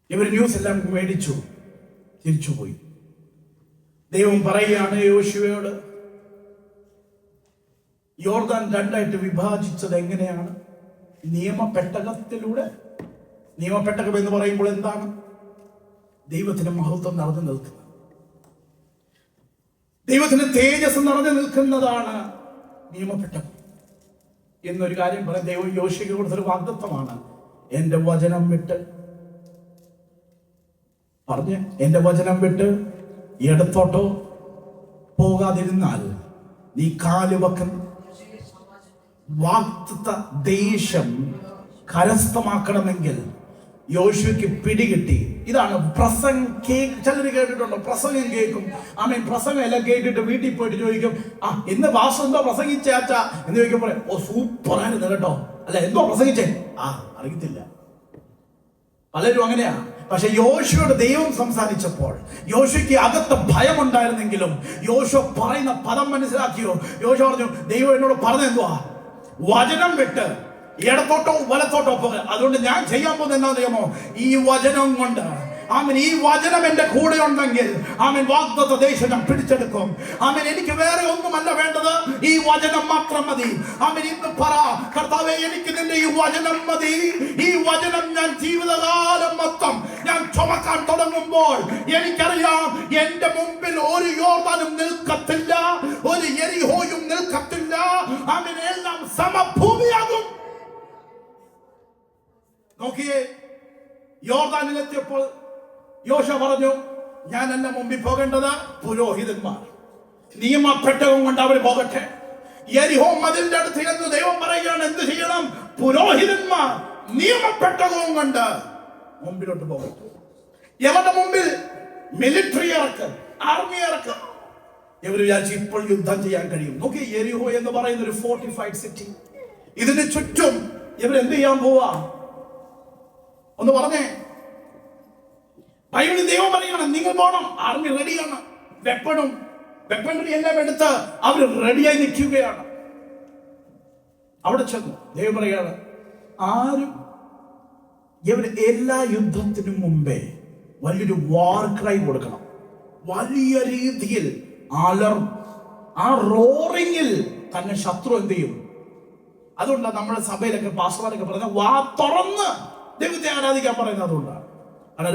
ഇവർ ന്യൂസ് എല്ലാം മേടിച്ചു തിരിച്ചുപോയി. ദൈവം പറയുകയാണ് യോശുവയോട്, യോർദാൻ രണ്ടായിട്ട് വിഭാജിച്ചത് എങ്ങനെയാണ്? നിയമപെട്ടകത്തിലൂടെ. നിയമപെട്ടകം എന്ന് പറയുമ്പോൾ എന്താണ്? ദൈവത്തിന്റെ മഹത്വം നിറഞ്ഞു നിൽക്കുന്നത്, ദൈവത്തിന്റെ തേജസ് നിറഞ്ഞു നിൽക്കുന്നതാണ് നിയമപെട്ടകം എന്നൊരു കാര്യം പറയാം. ദൈവം യോശുവയ്ക്ക് കൊടുത്തൊരു വാഗ്ദത്തമാണ്. എന്റെ വചനം വിട്ട് പറഞ്ഞ്, എന്റെ വചനം വിട്ട് ഇടത്തോട്ടോ പോകാതിരുന്നാൽ നീ കാലുവെക്കുന്ന വാഗ്ദത്ത ദേശം കരസ്ഥമാക്കണമെങ്കിൽ യോശുവയ്ക്ക് പിടികിട്ടി. ഇതാണ് പ്രസംഗം. ചിലർ കേട്ടിട്ടുണ്ടോ? പ്രസംഗം കേൾക്കും. ആമേൻ. പ്രസംഗം എല്ലാം കേട്ടിട്ട് വീട്ടിൽ പോയിട്ട് ചോദിക്കും, ഇന്ന് ഭാഷ എന്തോ പ്രസംഗിച്ചാച്ചാ എന്ന് ചോദിക്കുമ്പോൾ, ഓ സൂപ്പറായിരുന്നു കേട്ടോ, അല്ല എന്തോ പ്രസംഗിച്ചേ, അറിയത്തില്ല. പലരും അങ്ങനെയാ. പക്ഷെ യോശുവയോട് ദൈവം സംസാരിച്ചപ്പോൾ യോശുവയ്ക്ക് അകത്ത് ഭയമുണ്ടായിരുന്നെങ്കിലും യോശുവ പറയുന്ന പദം മനസ്സിലാക്കിയോ? യോശുവ പറഞ്ഞു, ദൈവം എന്നോട് പറഞ്ഞെന്തുവാ? വചനം വിട്ട് ഇടത്തോട്ടോ വലത്തോട്ടോ പോക. അതുകൊണ്ട് ഞാൻ ചെയ്യാൻ പോകുന്നത് എന്താ അറിയാമോ? ഈ വചനം കൊണ്ട്, ആമേൻ, ഈ വചനം എന്റെ കൂടെ ഉണ്ടെങ്കിൽ, ആമേൻ, വാഗ്ദത്ത ദേശം ഞാൻ പിടിച്ചെടുക്കും. ആമേൻ. എനിക്ക് വേറെ ഒന്നുമല്ല വേണ്ടത്, ഈ വചനം മാത്രം മതി. ആമേൻ. ഇന്ന് പറ, കർത്താവേ, എനിക്ക് നിന്റെ ഈ വചനം മതി. ഈ വചനം ഞാൻ ജീവിതകാലം മൊത്തം ഞാൻ ചുമക്കാൻ തുടങ്ങുമ്പോൾ എനിക്കറിയാം എന്റെ മുമ്പിൽ ഒരു യോർദാനും നിൽക്കത്തില്ല, ഒരു യെരിഹോയും നിൽക്കത്തില്ല. ആമേൻ. എല്ലാം സമഭൂമിയാകും. നോക്കിയേ, യോർദാനിലെത്തിയപ്പോൾ യോശുവ പറഞ്ഞു, ഞാൻ എന്നെ മുമ്പിൽ പോകേണ്ടത് പുരോഹിതന്മാർ. നിയമപ്പെട്ടവും കൊണ്ട് അവർ പോകട്ടെ. യെരിഹോ മതിലിന്റെ അടുത്ത് എന്ന് ദൈവം പറയുകയാണ്, എന്ത് ചെയ്യണം? പുരോഹിതന്മാർ നിയമപ്പെട്ടവും കൊണ്ട് മുമ്പിലോട്ട് പോകട്ടെ. എവരുടെ മുമ്പിൽ? മിലിറ്ററി ഇറക്ക്, ആർമി ഇറക്ക്. ഇവർ വിചാരിച്ചു ഇപ്പോൾ യുദ്ധം ചെയ്യാൻ കഴിയും. നോക്കി, യെരിഹോ എന്ന് പറയുന്ന ഒരു ഫോർട്ടിഫൈഡ് സിറ്റി. ഇതിന് ചുറ്റും ഇവരെന്ത് ചെയ്യാൻ പോവാ? ഒന്ന് പറഞ്ഞേ. ബൈബിളിൽ ദൈവം പറയണം, നിങ്ങൾ പോകണം. ആർമി റെഡിയാണ്, വെപ്പണറി എല്ലാം എടുത്ത് അവർ റെഡിയായി നിൽക്കുകയാണ്. അവിടെ ചെന്നു ദൈവം പറയാണ്, ആരും ഇവർ എല്ലാ യുദ്ധത്തിനും മുമ്പേ വലിയൊരു വാർ ക്രൈ കൊടുക്കണം. വലിയ രീതിയിൽ അലറും. ആ റോറിങ്ങിൽ തന്നെ ശത്രു എന്ത് ചെയ്യും? അതുകൊണ്ടാണ് നമ്മുടെ സഭയിലൊക്കെ പാസ്റ്റർമാരൊക്കെ പറഞ്ഞ വാ തുറന്ന് ദൈവത്തെ ആരാധിക്കാൻ പറയുന്നത്. അതുകൊണ്ടാണ്. കാരണം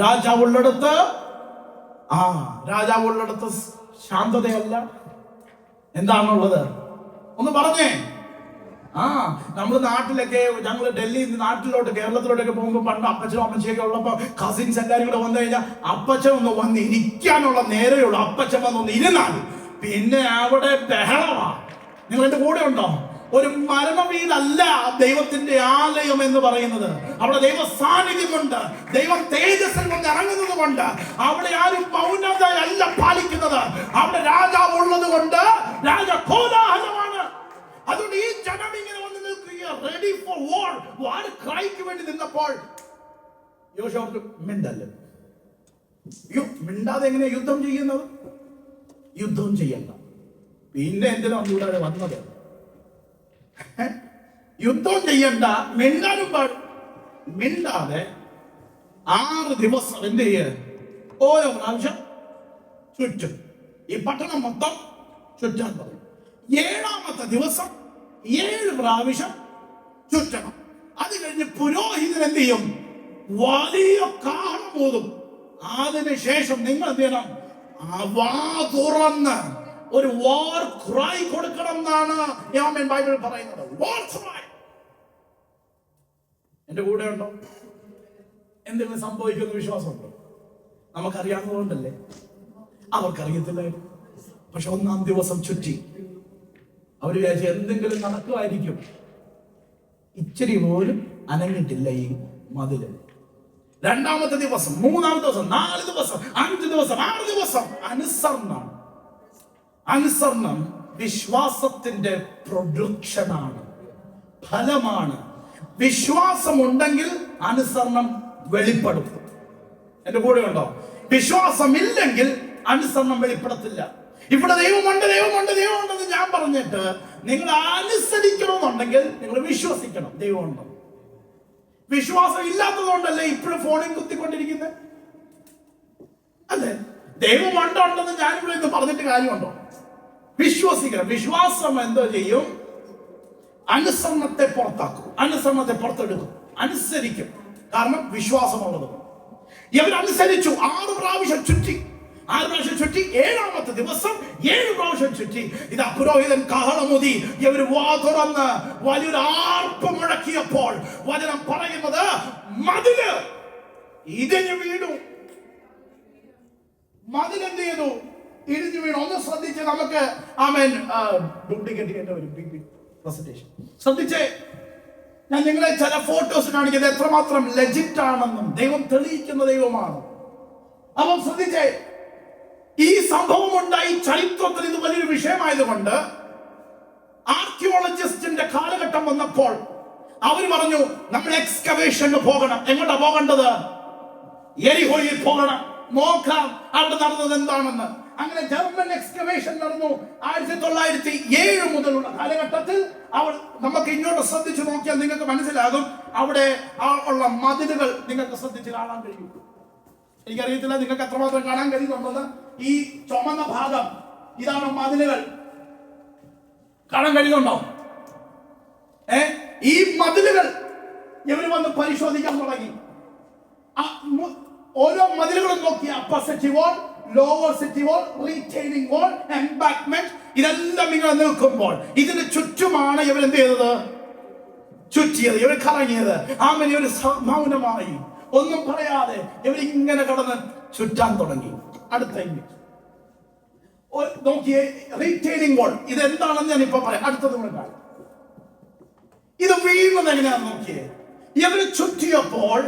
രാജാവുള്ളിടത്ത് ശാന്തതയല്ല. എന്താണുള്ളത്? ഒന്ന് പറഞ്ഞേ. നമ്മുടെ നാട്ടിലൊക്കെ, ഞങ്ങൾ ഡൽഹിയിൽ നാട്ടിലോട്ട് കേരളത്തിലോട്ടൊക്കെ പോകുമ്പോൾ പണ്ട് അപ്പച്ചനും അമ്മച്ചയൊക്കെ ഉള്ളപ്പോൾ കസിൻസ് എല്ലാവരും കൂടെ വന്നു കഴിഞ്ഞാൽ അപ്പച്ചൻ ഒന്ന് വന്ന് ഇരിക്കാനുള്ള നേരെയുള്ളൂ. അപ്പച്ചൻ വന്നൊന്ന് ഇരുന്നാൽ പിന്നെ അവിടെ ബഹളമാ. നിങ്ങൾ എന്റെ കൂടെ ഉണ്ടോ? ഒരു മരണ വീടല്ല ദൈവത്തിന്റെ ആലയം എന്ന് പറയുന്നത്. അവിടെ ദൈവ സാന്നിധ്യമുണ്ട്, ദൈവം തേജസ്സിൽ കൊണ്ട് ഇറങ്ങുന്നത് കൊണ്ട് അവിടെ ആരും മൗനതയല്ല പാലിക്കുന്നത്. അവിടെ രാജാവ് ഉള്ളത് കൊണ്ട് രാജകോലാഹലമാണ്. അതുകൊണ്ട് ഈ ജനം ഇങ്ങനെ വന്ന് നിൽക്കുക, റെഡി ഫോർ വാർ. വാർ ക്രൈക്ക് വേണ്ടി നിന്നപ്പോൾ യോശുവ മിണ്ടല്ല. മിണ്ടാതെ എങ്ങനെയാ യുദ്ധം ചെയ്യുന്നത്? യുദ്ധം ചെയ്യണ്ട. പിന്നെ എന്തിനാ ഇവിടെ വന്നത്? യുദ്ധം ചെയ്യണ്ട, മിണ്ടാനും പാടും. മിണ്ടാതെ 6 ദിവസം എന്ത് ചെയ്യ? ഓരോ പ്രാവശ്യം ചുറ്റും ഈ പട്ടണം മൊത്തം ചുറ്റാൻ പറയും. 7ാമത്തെ ദിവസം 7 പ്രാവശ്യം ചുറ്റണം. അത് കഴിഞ്ഞ് പുരോഹിതൻ എന്ത് ചെയ്യും? വലിയ കാഹളം ഊതും. അതിനുശേഷം നിങ്ങൾ എന്ത് ചെയ്യണം? വാ തുറന്ന് ഒരു വാർ ക്രൈ കൊടുക്കണം എന്നാണ് ബൈബിൾ പറയുന്നത്. വാർ ക്രൈ. എന്റെ കൂടെ ഉണ്ടോ? എന്തെങ്കിലും സംഭവിക്കുന്ന വിശ്വാസമുണ്ടോ? നമുക്കറിയാവുന്നതുകൊണ്ടല്ലേ? അവർക്കറിയത്തില്ലായിരുന്നു. പക്ഷെ 1-ാം ദിവസം ചുറ്റി. അവർ വിചാരിച്ച എന്തെങ്കിലും നടക്കുമായിരിക്കും. ഇച്ചിരി പോലും അനങ്ങിട്ടില്ല ഈ മതില്. 2ാമത്തെ ദിവസം, 3ാമത്തെ ദിവസം, 4 ദിവസം, 5 ദിവസം, 6 ദിവസം അനുസരണം. അനുസരണം വിശ്വാസത്തിന്റെ പ്രൊഡക്ഷനാണ്, ഫലമാണ്. വിശ്വാസമുണ്ടെങ്കിൽ അനുസരണം വെളിപ്പെടും. എന്റെ കൂടെ ഉണ്ടോ? വിശ്വാസമില്ലെങ്കിൽ അനുസരണം വെളിപ്പെടത്തില്ല. ഇവിടെ ദൈവമുണ്ട്, ദൈവമുണ്ട്, ദൈവമുണ്ടെന്ന് ഞാൻ പറഞ്ഞിട്ട് നിങ്ങൾ അനുസരിക്കണമെന്നുണ്ടെങ്കിൽ നിങ്ങൾ വിശ്വസിക്കണം ദൈവമുണ്ട്. വിശ്വാസം ഇല്ലാത്തതുകൊണ്ടല്ലേ ഇപ്പോഴും ഫോണിൽ കുത്തിക്കൊണ്ടിരിക്കുന്നത്? അല്ലേ? ദൈവമുണ്ടെന്ന് ഞാനിവിടെ ഇന്ന് പറഞ്ഞിട്ട് കാര്യമുണ്ടോ? വിശ്വസിക്കണം. വിശ്വാസം എന്തോ ചെയ്യും? അനുസരണത്തെ പുറത്താക്കും, അനുസരണത്തെ പുറത്തെടുക്കും, അനുസരിക്കും. കാരണം വിശ്വാസമുള്ളത്. ഇവരനുസരിച്ചു. 6 പ്രാവശ്യം ചുറ്റി. 6 പ്രാവശ്യം ചുറ്റി. 7ാമത്തെ ദിവസം 7 പ്രാവശ്യം ചുറ്റി. ഇതാ പുരോഹിതൻ കാഹളമൂതി ഇവർ വാ തുറന്ന് വലിയൊരു ആർപ്പ് മുഴക്കിയപ്പോൾ വചനം പറയുന്നത് മതില് ഇടിഞ്ഞു വീണു. മതിലെന്ത് ചെയ്തു? ഇടിഞ്ഞു വീണു. ഒന്ന് ശ്രദ്ധിച്ച് നമുക്ക് ഡ്യൂപ്ലിക്കേറ്റ് ഒരു പ്രസന്റേഷൻ ശ്രദ്ധിച്ചേ. ഞാൻ നിങ്ങളെ ചില ഫോട്ടോസ് കാണിക്കുന്നത് എത്രമാത്രം ലെജിറ്റ് ആണെന്നും ദൈവം തെളിയിക്കുന്ന ദൈവമാണ്. അപ്പം ശ്രദ്ധിച്ചേ, ഈ സംഭവം ഉണ്ടായി ചരിത്രത്തിൽ ഇത് വലിയൊരു വിഷയമായതുകൊണ്ട് ആർക്കിയോളജിസ്റ്റിന്റെ കാലഘട്ടം വന്നപ്പോൾ അവർ പറഞ്ഞു നമ്മൾ എക്സ്കവേഷന് പോകണം. എങ്ങോട്ടാ പോകേണ്ടത്? എരിഹോയിൽ പോകണം, നോക്കാം അവിടെ നടന്നത് എന്താണെന്ന്. അങ്ങനെ ജർമ്മൻ എക്സ്കവേഷൻ നടന്നു. 1907 മുതലുള്ള കാലഘട്ടത്തിൽ അവർ നമുക്ക് ഇങ്ങോട്ട് ശ്രദ്ധിച്ചു നോക്കിയാൽ നിങ്ങൾക്ക് മനസ്സിലാകും. അവിടെ ഉള്ള മതിലുകൾ നിങ്ങൾക്ക് ശ്രദ്ധിച്ച് കാണാൻ കഴിയും. എനിക്കറിയത്തില്ല നിങ്ങൾക്ക് എത്രമാത്രം കാണാൻ കഴിയുന്നുള്ളത്. ഈ ചുമന്ന ഭാഗം ഇതാണ് മതിലുകൾ. കാണാൻ കഴിയുന്നുണ്ടോ? ഈ മതിലുകൾ ഇവര് വന്ന് പരിശോധിക്കാൻ തുടങ്ങി. ഓരോ മതിലുകളും നോക്കി. അപ്പർ സിറ്റി വാൾ, ലോവർ സിറ്റി വാൾ, റീറ്റെയിനിങ് വാൾ, എംബാങ്ക്മെന്റ്, ഇതെല്ലാം ഇങ്ങനെ നിൽക്കുമ്പോൾ ഇതിന് ചുറ്റുമാണ് ഇവരെന്ത് ചെയ്തത്? ചുറ്റിയത്. ഇവർ കറങ്ങിയത്. ആമേൻ. ഇവർ മൗനമായി ഒന്നും പറയാതെ ഇവരിങ്ങനെ കടന്ന് ചുറ്റാൻ തുടങ്ങി. അടുത്ത ഇമേജ് നോക്കിയേ. റീറ്റെയിനിങ് വാൾ ഇതെന്താണെന്ന് ഞാൻ ഇപ്പൊ പറയാം. അടുത്തത് കാണാം. ഇത് വീഴുന്നത് എങ്ങനെയാണെന്ന് നോക്കിയേ. ഇവര് ചുറ്റിയപ്പോൾ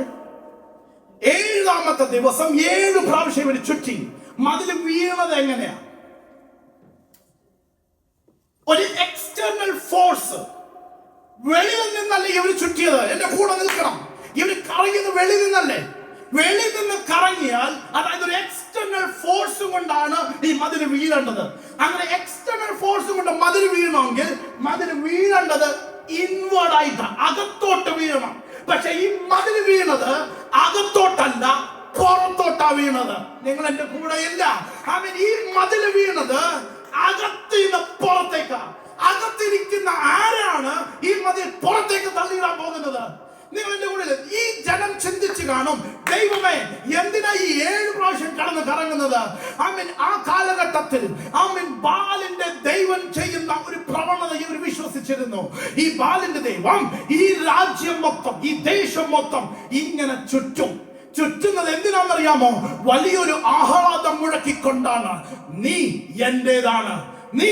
7ാമത്തെ ദിവസം 7 പ്രാവശ്യം ഇവര് ചുറ്റി. മതിൽ വീണത് എങ്ങനെയാ? ഒരു എക്സ്റ്റേണൽ ഫോഴ്സ് വെളിയിൽ നിന്നല്ലേ ഇവര് ചുറ്റിയത്. എന്റെ കൂടെ നിൽക്കണം. ഇവര് കറങ്ങിയത് വെളിയിൽ നിന്നല്ലേ? വെളിയിൽ നിന്ന് കറങ്ങിയാൽ അതായത് ഒരു എക്സ്റ്റേണൽ ഫോഴ്സ് കൊണ്ടാണ് ഈ മതിൽ വീഴേണ്ടത്. അങ്ങനെ എക്സ്റ്റേണൽ ഫോഴ്സ് കൊണ്ട് മതിൽ വീഴണമെങ്കിൽ മതിൽ വീഴേണ്ടത് ഇൻവേർഡ് ആയിട്ട് അകത്തോട്ട് വീഴണം. പക്ഷെ ഈ മതിൽ വീണത് അകത്തോട്ടല്ല, പുറത്തോട്ടാ വീണത്. നിങ്ങൾ എന്റെ കൂടെ ഇല്ല. അവൻ ഈ മതിൽ വീണത് അകത്തിന്ന് പുറത്തേക്കാ. അകത്തിരിക്കുന്ന ആരാണ് ഈ മതിൽ പുറത്തേക്ക് തള്ളിയിടാൻ പോകുന്നത്? നിങ്ങൾ എന്റെ കൂടെ. ഈ ജനം ചിന്തിച്ചു കാണും, ദൈവമേ എന്തിനാ ഈ 7 പ്രാവശ്യം കടന്ന് കറങ്ങുന്നത്? ആ കാലഘട്ടത്തിൽ ബാലിന്റെ ദൈവം ചെയ്യുന്ന ഒരു പ്രവണത ഇവർ വിശ്വസിച്ചിരുന്നു. ഈ ബാലിന്റെ ദൈവം ഈ രാജ്യം മൊത്തം, ഈ ദേശം മൊത്തം ഇങ്ങനെ ചുറ്റുന്നത് എന്തിനാണെന്നറിയാമോ? വലിയൊരു ആഹ്ലാദം മുഴക്കിക്കൊണ്ടാണ്. നീ എന്റേതാണ്, നീ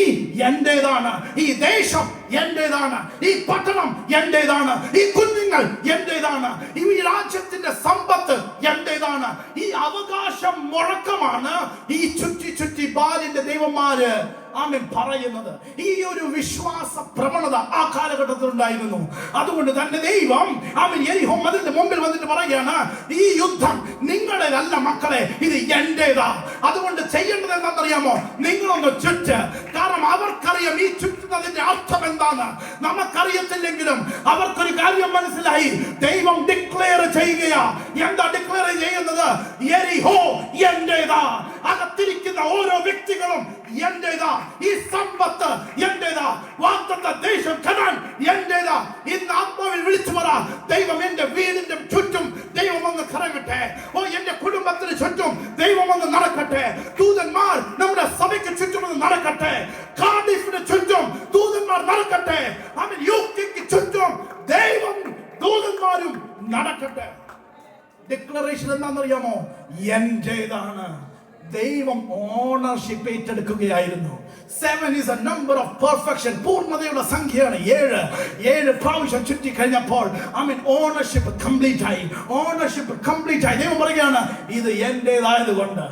എന്റേതാണ്, ഈ ദേശം എന്റേതാണ്, ഈ പട്ടണം എന്റേതാണ്, ഈ കുഞ്ഞുങ്ങൾ എന്റേതാണ്, ഈ രാജ്യത്തിന്റെ സമ്പത്ത് എന്റേതാണ്. ഈ അവകാശം മുഴക്കമാണ് ഈ ചുറ്റി ചുറ്റി ബാലിന്റെ ദൈവന്മാര് ആമേൻ പറയുന്നത്. ഈ ഒരു വിശ്വാസ പ്രവണത ആ കാലഘട്ടത്തിൽ ഉണ്ടായിരുന്നു. അതുകൊണ്ട് തന്നെ ദൈവം ആമേൻ യെരിഹോ മതിലിന്റെ മുമ്പിൽ വന്നിട്ട് പറയുകയാണ്, ഈ യുദ്ധം നിങ്ങളുടേതല്ല മക്കളെ, ഇത് എന്റേതാ. അതുകൊണ്ട് ചെയ്യേണ്ടത് എന്താണെന്നറിയാമോ? നിങ്ങളൊന്ന് ചുറ്റ്. കാരണം അവർക്കറിയാം ഈ ചുറ്റുന്നതിന്റെ അർത്ഥം എന്താണ്. നമുക്കറിയത്തില്ലെങ്കിലും അവർക്കൊരു കാര്യം മനസ്സിലായി. ദൈവം ഡിക്ലെയർ ചെയ്യുകയാ. എന്താ ഡിക്ലെയർ ചെയ്യുന്നത്? യെരിഹോ എന്റേതാ. അകത്തിരിക്കുന്ന ഓരോ വ്യക്തികളും എന്റേതാ. ഈ സമ്പത്ത് എന്റേതാ. വാഗ്ദത്ത ദേശം കനാൻ എന്റേതാ. ഇന്ന് ആത്മാവിൽ വിളിച്ചു പറ, ദൈവം എന്റെ വീടിന്റെ ചുറ്റും ദൈവം ഒന്ന് കറങ്ങട്ടെ. ഓ, എന്റെ കുടുംബത്തിന് ചുറ്റും ദൈവം ഒന്ന് നടക്കട്ടെ. ദൂതന്മാർ നമ്മുടെ സഭയ്ക്ക് ചുറ്റും ഒന്ന് നടക്കട്ടെ. കാർഡിഫിന് ചുറ്റും ദൂതന്മാർ നടക്കട്ടെ. അവൻ യുക്തിക്ക് ചുറ്റും ദൈവം ദൂതന്മാരും നടക്കട്ടെ. ഡിക്ലറേഷൻ എന്താണെന്നറിയാമോ? എന്റേതാണ്. ദൈവം ഓണർഷിപ്പ് ഏറ്റെടുക്കുകയായിരുന്നു. 7 is a number of perfection. പൂർണ്ണതയുടെ സംഖ്യയാണ് 7. 7 പ്രാവശ്യം ചുറ്റി കഴിഞ്ഞപ്പോൾ ഓണർഷിപ്പ് കംപ്ലീറ്റ് ആയി. ഓണർഷിപ്പ് കംപ്ലീറ്റ് ആയി. ദൈവം പറയുകയാണ്, ഇത് എന്റേതായത് കൊണ്ട്.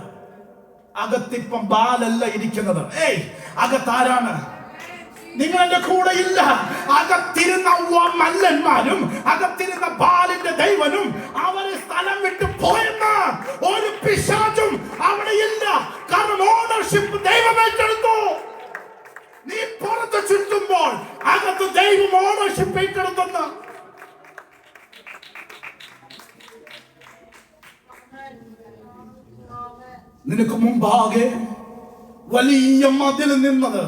അകത്തിപ്പം ബാലല്ല ഇരിക്കുന്നത്. അകത്താരാണ്? നിങ്ങൾ എന്റെ കൂടെ ഇല്ല. അകത്തിരുന്ന മല്ലന്മാരും അകത്തിരുന്ന ബാലിന്റെ ദൈവനും അവരെ സ്ഥലം വിട്ട് പോയെന്ന് ഒരു പിശാചും അവിടെ ഇല്ല. കാരണം ഓണർഷിപ്പ് ദൈവം ഏറ്റെടുത്തു. നീ പുറത്ത് ചുറ്റുമ്പോൾ അകത്ത് ദൈവം ഓണർഷിപ്പ് ഏറ്റെടുത്തെന്ന്. നിനക്ക് മുമ്പാകെ വലിയ മതിൽ നിന്നത്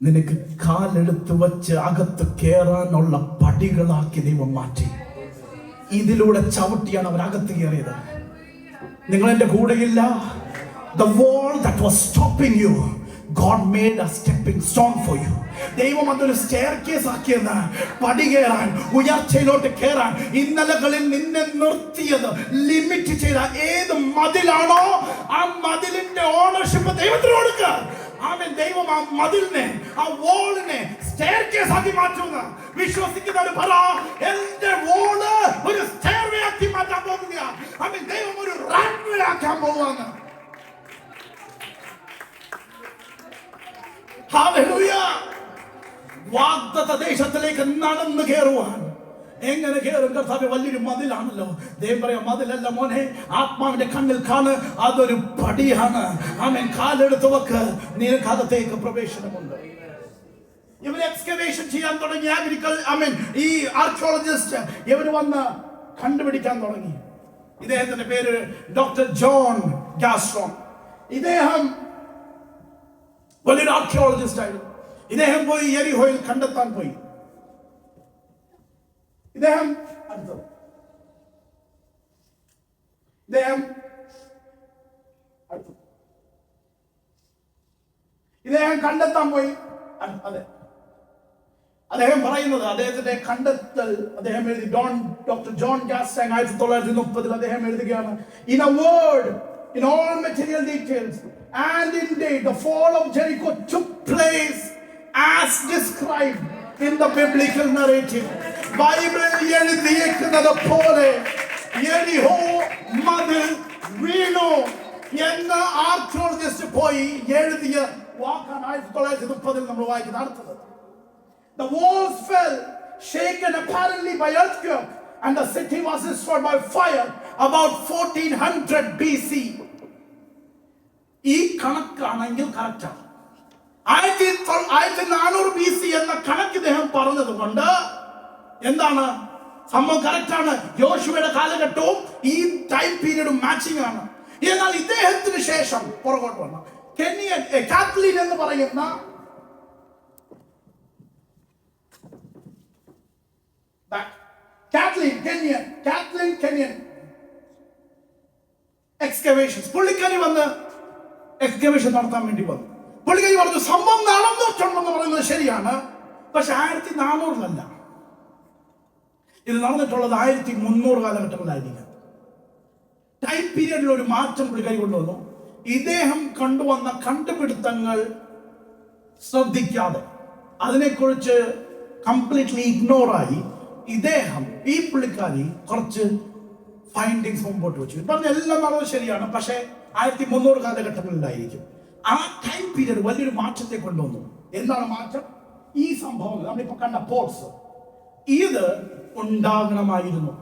നിനക്ക് കാലെടുത്ത് വച്ച് അകത്ത് കയറാനുള്ള പടികളാക്കി ദൈവം മാറ്റി. ഇതിലൂടെ ചവിട്ടിയാണ് അവർ അകത്ത് കയറിയത്. നിങ്ങൾ എന്റെ കൂടെയില്ല. The wall that was stopping you, God made a stepping stone for you. ദൈവം അതൊരു സ്റ്റെയർകേസ് ആക്കിയെന്ന്. പടി കയറാൻ, ഉയർച്ചയിലോട്ട് കയറാൻ. ഇന്നലകളിൽ നിന്നെ നിർത്തിയത്, ലിമിറ്റ് ചെയ്ത ഏത് മതിലാണോ ആ മതിലിന്റെ ഓണർഷിപ്പ് ദൈവത്തിന് കൊടുക്കുക. ആമേൻ. ദൈവം ആ മതിലിനെ, ആ വോളിനെ സ്റ്റെയർകേസ് ആക്കി മാറ്റുന്ന വിശ്വസിക്കുന്നവർ പറ, എന്റെ വോള് ഒരു സ്റ്റെയർവേ ആക്കി മാറ്റാൻ പോകുക. ആമേൻ. ദൈവം ഒരു റൺവേ ആക്കാൻ പോവുകയാണ്. ഹല്ലേലൂയ. വാഗ്ദത്ത ദേശത്തിലേക്ക് നടന്നു കയറുവാൻ എങ്ങനെ കയറും? കർത്താവേ, വലിയൊരു മതിലാണല്ലോ. ദൈവം പറയാം, മതിലല്ല മോനെ, ആത്മാവിന്റെ കണ്ണിൽ കാണ്, അതൊരു പടിയാണ്. ആമേൻ. കാലെടുത്ത് വെക്ക്, നിനക്കകത്തേക്ക് പ്രവേശനമുണ്ട്. ഇവർ എക്സ്കവേഷൻ ചെയ്യാൻ തുടങ്ങി. ഈ ആർക്കിയോളജിസ്റ്റ് ഇവര് വന്ന് കണ്ടുപിടിക്കാൻ തുടങ്ങി. ഇദ്ദേഹത്തിന്റെ പേര് ഡോക്ടർ ജോൺ ഗാസ്ട്രോൺ. ഇദ്ദേഹം വലിയൊരു ആർക്കിയോളജിസ്റ്റ് ആയിരുന്നു. ഇദ്ദേഹം പോയി യെരിഹോയിൽ കണ്ടെത്താൻ പോയി. ഇദ്ദേഹം കണ്ടെത്താൻ പോയി. അതെ, അദ്ദേഹം പറയുന്നത്, അദ്ദേഹത്തിന്റെ കണ്ടെത്തൽ അദ്ദേഹം എഴുതി. ഡോക്ടർ ജോൺ ഗാസ്റ്റാങ് 1930 അദ്ദേഹം എഴുതുകയാണ്, in a word, in all material details and indeed the fall of Jericho took place as described in the biblical narrative. ബൈബിളിൽ എഴുതിയിരിക്കുന്നത് പോലെ യെരിഹോ മതിൽ വീണു എന്ന് ആർക്കിയോളജിസ്റ്റ് പോയി എഴുതിയ വാക്കാണ് 1930 നമ്മൾ വായിക്കുന്നത്. അടുത്തത്, the walls fell, shaken apparently by earthquake, and the city was destroyed by fire about 1400 BC. ഈ കണക്കാണെങ്കിൽ കറക്റ്റാണ്. 1400 BC എന്ന കണക്ക് ഇദ്ദേഹം പറഞ്ഞത് കൊണ്ട് എന്താണ് സംഭവം? കറക്റ്റാണ്. യോശുവയുടെ കാലഘട്ടവും ഈ ടൈം പീരീഡും മാച്ചിങ് ആണ്. എന്നാൽ ഇദ്ദേഹത്തിന് ശേഷം പുറകോട്ട് വന്ന കാത്ലീൻ എന്ന് പറയുന്ന കാത്ലീൻ കെനിയൻ എക്സ്കവേഷൻസ്, പുള്ളിക്കാരി വന്ന് എക്സ്കവേഷൻ നടത്താൻ വേണ്ടി വന്നു. പുള്ളിക്കാരി പറഞ്ഞു, സംഭവം നടന്നിട്ടുണ്ടെന്ന് പറയുന്നത് ശരിയാണ്, പക്ഷെ 1400 ഇത് നടന്നിട്ടുള്ളത് 1300 കാലഘട്ടങ്ങളിലായിരിക്കും. ടൈം പീരീഡിൽ ഒരു മാറ്റം പുള്ളിക്കാരി കൊണ്ടുവന്നു. ഇദ്ദേഹം കൊണ്ടുവന്ന കണ്ടുപിടുത്തങ്ങൾ ശ്രദ്ധിക്കാതെ അതിനെക്കുറിച്ച് കംപ്ലീറ്റ്ലി ഇഗ്നോറായി ഇദ്ദേഹം ഈ പുള്ളിക്കാരി കുറച്ച് ഫൈൻഡിങ്സ് മുമ്പോട്ട് വെച്ചു. പറഞ്ഞ എല്ലാം വളരെ ശരിയാണ്, പക്ഷേ 1300 കാലഘട്ടങ്ങളിലായിരിക്കും. ആ ടൈം പീരീഡ് വലിയൊരു മാറ്റത്തെ കൊണ്ടുവന്നു. എന്താണ് മാറ്റം? ഈ സംഭവങ്ങൾ നമ്മളിപ്പോ കണ്ട പോർട്സ് ഇത് ഉണ്ടാകണമായിരുന്നു.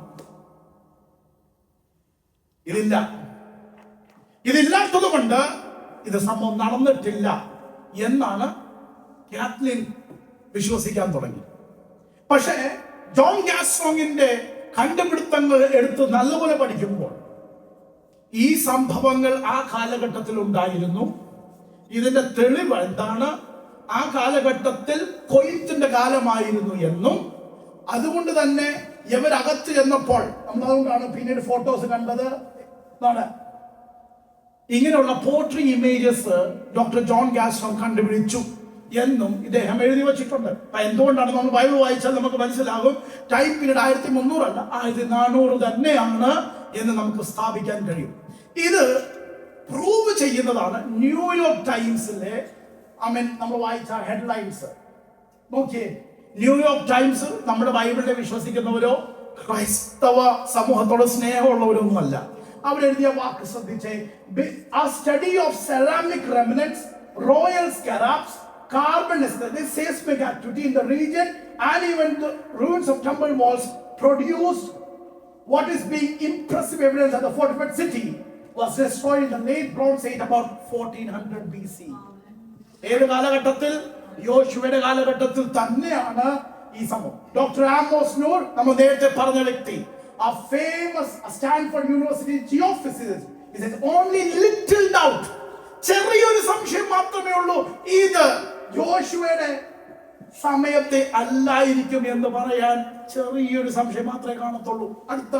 ഇതില്ലാത്തത് കൊണ്ട് ഇത് സംഭവം നടന്നിട്ടില്ല എന്നാണ് കാത്ലിൻ വിശ്വസിക്കാൻ തുടങ്ങി. പക്ഷേ ജോൺ ഗാസ്ട്രോങ്ങിന്റെ കണ്ടുപിടുത്തങ്ങൾ എടുത്ത് നല്ലപോലെ പഠിക്കുമ്പോൾ ഈ സംഭവങ്ങൾ ആ കാലഘട്ടത്തിൽ ഉണ്ടായിരുന്നു. ഇതിന്റെ തെളിവ് എന്താണ്? ആ കാലഘട്ടത്തിൽ കൊയ്ത്തിന്റെ കാലമായിരുന്നു എന്നും അതുകൊണ്ട് തന്നെ ഇവരകത്ത് ചെന്നപ്പോൾ നമ്മളതുകൊണ്ടാണ് പിന്നീട് ഫോട്ടോസ് കണ്ടത്. ഇങ്ങനെയുള്ള പോർട്രി ഇമേജസ് ഡോക്ടർ ജോൺ ഗാസ്ട്രോങ് കണ്ടുപിടിച്ചു എന്നും ഇദ്ദേഹം എഴുതി വച്ചിട്ടുണ്ട്. എന്തുകൊണ്ടാണ് നമ്മൾ ബൈബിൾ വായിച്ചാൽ നമുക്ക് മനസ്സിലാകും ടൈം പീരീഡ് 1300 അല്ല 1400 തന്നെയാണ് എന്ന് നമുക്ക് സ്ഥാപിക്കാൻ കഴിയും. ഇത് പ്രൂവ് ചെയ്യുന്നതാണ് ന്യൂയോർക്ക് ടൈംസിലെ നമ്മൾ വായിച്ച ഹെഡ്ലൈൻസ് നോക്കിയേ. ന്യൂയോർക്ക് ടൈംസ് നമ്മുടെ ബൈബിളിനെ വിശ്വസിക്കുന്നവരോ ക്രൈസ്തവ സമൂഹത്തോട് സ്നേഹമുള്ളവരൊന്നുമല്ല. അവരെഴുതിയ വാക്ക് ശ്രദ്ധിച്ചേ. A study of ceramic remnants, royal scarabs, carbon seismic activity in the region and even the ruins of temple walls produced what is being impressive evidence that the fortified city was destroyed in the late Bronze Age about 1400 BC. ഏത് കാലഘട്ടത്തിൽ? യോശുവയുടെ കാലഘട്ടത്തിൽ തന്നെയാണ് ഈ സംഭവം. ഡോക്ടർ ആമോസ് നൂർ നമ്മൾ നേരത്തെ പറഞ്ഞ വ്യക്തി, a famous Stanford University geophysicist, he says only little doubt, ചെറിയൊരു സംശയം മാത്രമേ ഉള്ളൂ, ഇത് യോശുവയുടെ സമയത്തെ അല്ലായിരിക്കും എന്ന് പറയാൻ ചെറിയൊരു സംശയം മാത്രമേ കാണത്തുള്ളൂ. അടുത്ത